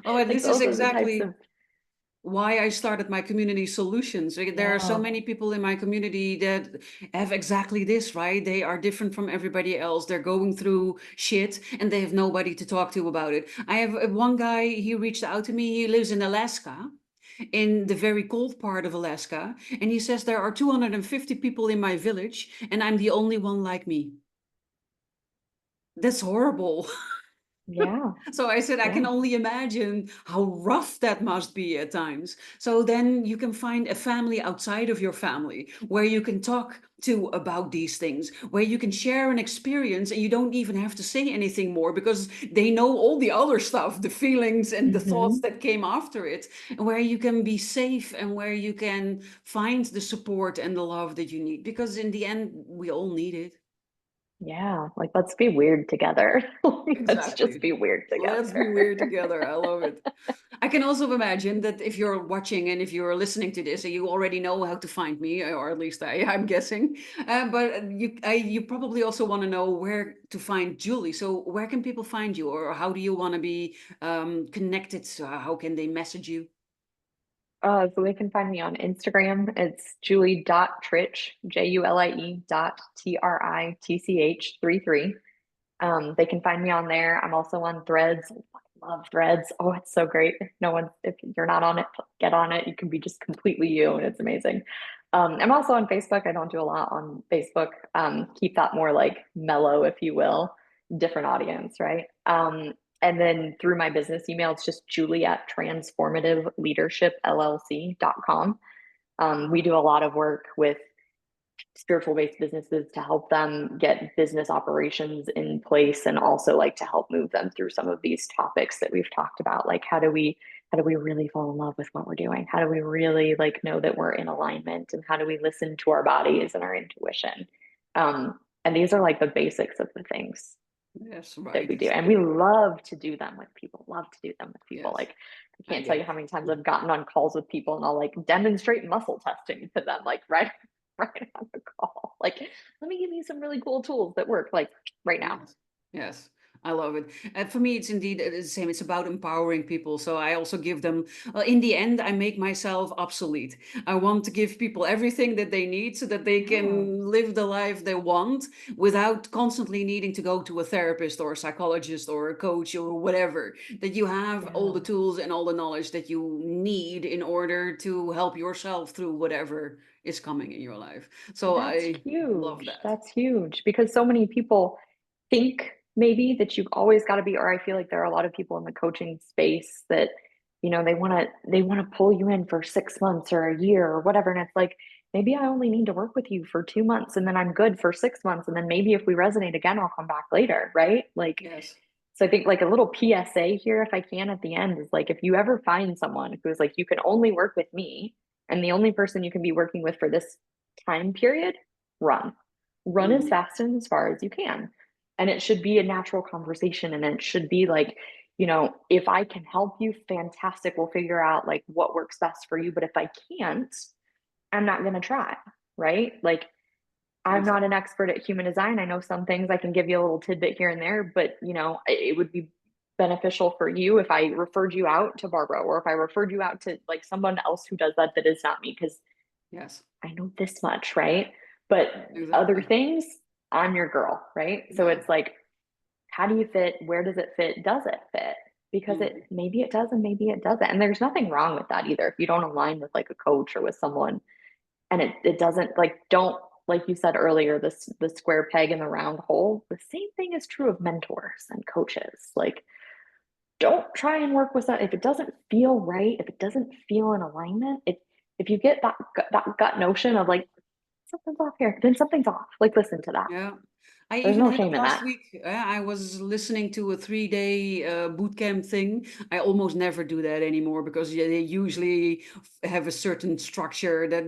Oh, and like this is those are the types exactly of, why I started my community solutions. There are so yeah, many people in my community that have exactly this, right? They are different from everybody else. They're going through shit and they have nobody to talk to about it. I have one guy, he reached out to me. He lives in Alaska, in the very cold part of Alaska. And he says there are 250 people in my village and I'm the only one like me. That's horrible. yeah, So I said, I can yeah. only imagine how rough that must be at times. So then you can find a family outside of your family where you can talk to about these things, where you can share an experience and you don't even have to say anything more because they know all the other stuff, the feelings and the thoughts Hmm. that came after it, and where you can be safe and where you can find the support and the love that you need. Because in the end, we all need it. Yeah, like let's be weird together. Let's just Exactly. be weird Let's be together. weird together. I love it. I can also imagine that if you're watching and if you're listening to this, you already know how to find me, or at least I'm guessing. But you probably also want to know where to find Julie. So where can people find you, or how do you want to be connected? So how can they message you? So they can find me on Instagram. It's Julie.Tritch, Julie dot Tritch 33. They can find me on there. I'm also on Threads. I love Threads. Oh, it's so great. No one, if you're not on it, get on it. You can be just completely you, and it's amazing. I'm also on Facebook. I don't do a lot on Facebook. Keep that more like mellow, if you will, different audience, right? And then through my business email, it's just Julie at transformativeleadershipllc.com. We do a lot of work with spiritual based businesses to help them get business operations in place and also like to help move them through some of these topics that we've talked about, like how do we really fall in love with what we're doing, how do we really like know that we're in alignment, and how do we listen to our bodies and our intuition. And these are like the basics of the things Yes, that right. we do, and we love to do them with people, love to do them with people. Yes, Like, I I can't tell get you it. how many times I've gotten on calls with people and I'll like demonstrate muscle testing to them, like right right on the call. Like, let me give you some really cool tools that work like right now. Yes, yes. I love it. For me, it's indeed the same. It's about empowering people. So I also give them, well, in the end, I make myself obsolete. I want to give people everything that they need so that they Yeah, can live the life they want without constantly needing to go to a therapist or a psychologist or a coach or whatever. That you have all yeah. the tools and all the knowledge that you need in order to help yourself through whatever is coming in your life. So That's I love huge. that. That's huge because so many people think maybe that you've always got to be, or I feel like there are a lot of people in the coaching space that, they want to pull you in for 6 months or a year or whatever. And it's like, maybe I only need to work with you for 2 months and then I'm good for 6 months. And then maybe if we resonate again, I'll come back later. Right. Like, Yes. so I think like a little PSA here, if I can at the end, is like, if you ever find someone who's like, you can only work with me and the only person you can be working with for this time period, run. Run as Mhm. fast and as far as you can. And it should be a natural conversation. And it should be like, if I can help you, fantastic. We'll figure out like what works best for you. But if I can't, I'm not going to try. Right. Like, I'm not Exactly. an expert at human design. I know some things I can give you a little tidbit here and there, but it would be beneficial for you if I referred you out to Barbara or if I referred you out to like someone else who does that is not me because Yes. I know this much, right? But other Exactly. things, I'm your girl, right? So Yeah. it's like, how do you fit? Where does it fit? Does it fit? Because it Mhm. maybe it does and maybe it doesn't. And there's nothing wrong with that either. If you don't align with like a coach or with someone and it doesn't like don't like you said earlier, this the square peg in the round hole. The same thing is true of mentors and coaches. Like, don't try and work with that if it doesn't feel right, if it doesn't feel in alignment. If you get that gut notion of like something's off here, then something's off. Like, listen to that. Yeah. I There's even no had shame in last that. week, I was listening to a 3-day boot camp thing. I almost never do that anymore because yeah, they usually have a certain structure that,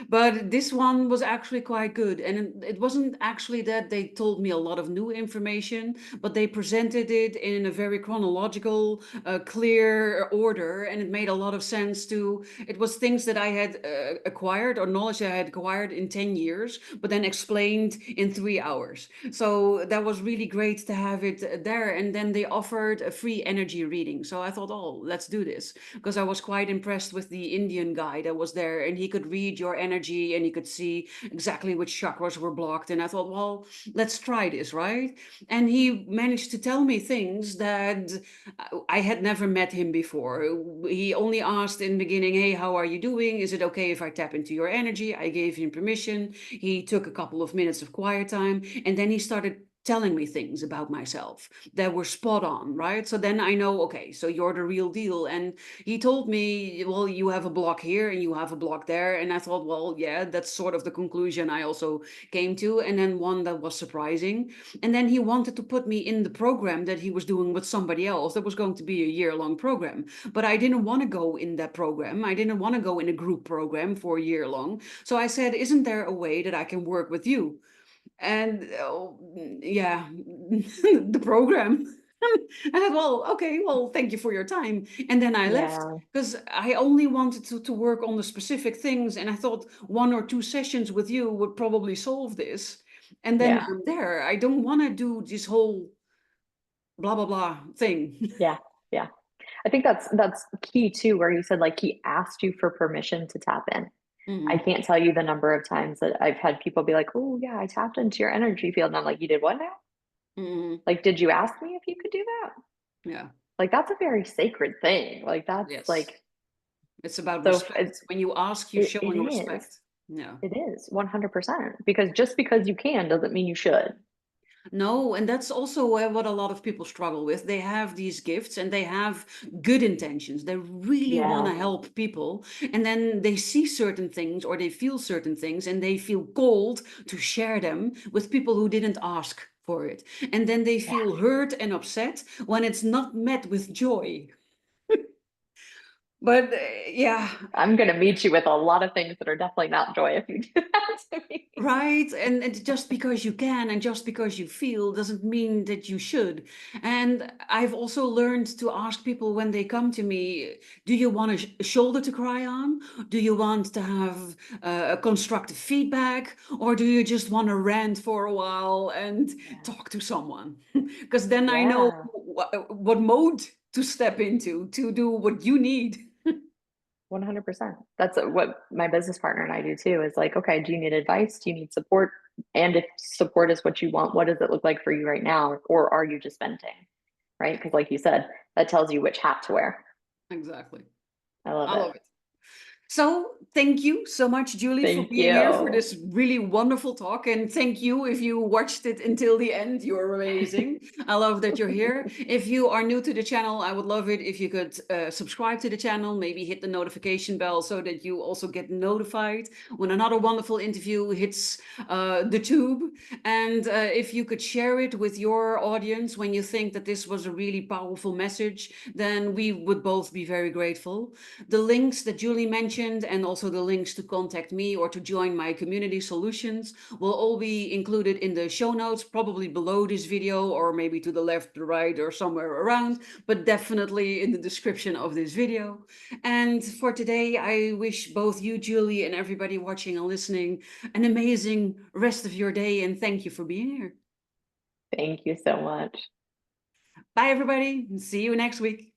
but this one was actually quite good. And it wasn't actually that they told me a lot of new information, but they presented it in a very chronological, clear order. And it made a lot of sense to, it was things that I had acquired or knowledge that I had acquired in 10 years, but then explained in 3 hours. So that was really great to have it there. And then they offered a free energy reading. So I thought, oh, let's do this. Because I was quite impressed with the Indian guy that was there. And he could read your energy and he could see exactly which chakras were blocked. And I thought, well, let's try this, right? And he managed to tell me things that I had never met him before. He only asked in the beginning, hey, how are you doing? Is it okay if I tap into your energy? I gave him permission. He took a couple of minutes of quiet time and then he started telling me things about myself that were spot on, right? So then I know, okay, so you're the real deal. And he told me, well, you have a block here and you have a block there. And I thought, well, yeah, that's sort of the conclusion I also came to. And then one that was surprising. And then he wanted to put me in the program that he was doing with somebody else that was going to be a year-long program. But I didn't want to go in that program. I didn't want to go in a group program for a year long. So I said, isn't there a way that I can work with you? And yeah, the program. I said, well, okay, well, thank you for your time. And then I left Yeah, because I only wanted to work on the specific things. And I thought 1 or 2 sessions with you would probably solve this. And then yeah, I'm there. I don't want to do this whole blah, blah, blah thing. yeah, yeah. I think that's key too, where you said like he asked you for permission to tap in. I Mhm. can't tell you the number of times that I've had people be like, "Oh yeah, I tapped into your energy field," and I'm like, "You did what now? Mhm. Like, did you ask me if you could do that?" Yeah. Like, that's a very sacred thing. Like, that's Yes. like It's about so. respect. When you ask, you It showing is. respect. Yeah. It is 100% because just because you can doesn't mean you should. No, and that's also what a lot of people struggle with. They have these gifts and they have good intentions. They really want Yeah, to help people. And then they see certain things or they feel certain things and they feel called to share them with people who didn't ask for it. And then they yeah. feel hurt and upset when it's not met with joy. But yeah, I'm gonna meet you with a lot of things that are definitely not joy if you do that to me. Right? And just because you can and just because you feel doesn't mean that you should. And I've also learned to ask people when they come to me, do you want a shoulder to cry on? Do you want to have a constructive feedback? Or do you just want to rant for a while and Yeah. talk to someone? Because then I know Yeah. what mode to step into to do what you need. 100%. That's what my business partner and I do too, is like, okay, do you need advice? Do you need support? And if support is what you want, what does it look like for you right now? Or are you just venting? Right? Because like you said, that tells you which hat to wear. Exactly. I love I it. love it. So thank you so much, Julie, for Thank being here for you. this really wonderful talk. And thank you if you watched it until the end. You're amazing. I love that you're here. If you are new to the channel, I would love it if you could subscribe to the channel, maybe hit the notification bell so that you also get notified when another wonderful interview hits the tube. And if you could share it with your audience when you think that this was a really powerful message, then we would both be very grateful. The links that Julie mentioned and also the links to contact me or to join my community solutions will all be included in the show notes, probably below this video or maybe to the left, the right, or somewhere around, but definitely in the description of this video. And for today, I wish both you, Julie, and everybody watching and listening an amazing rest of your day, and thank you for being here. Thank you so much. Bye, everybody, and see you next week.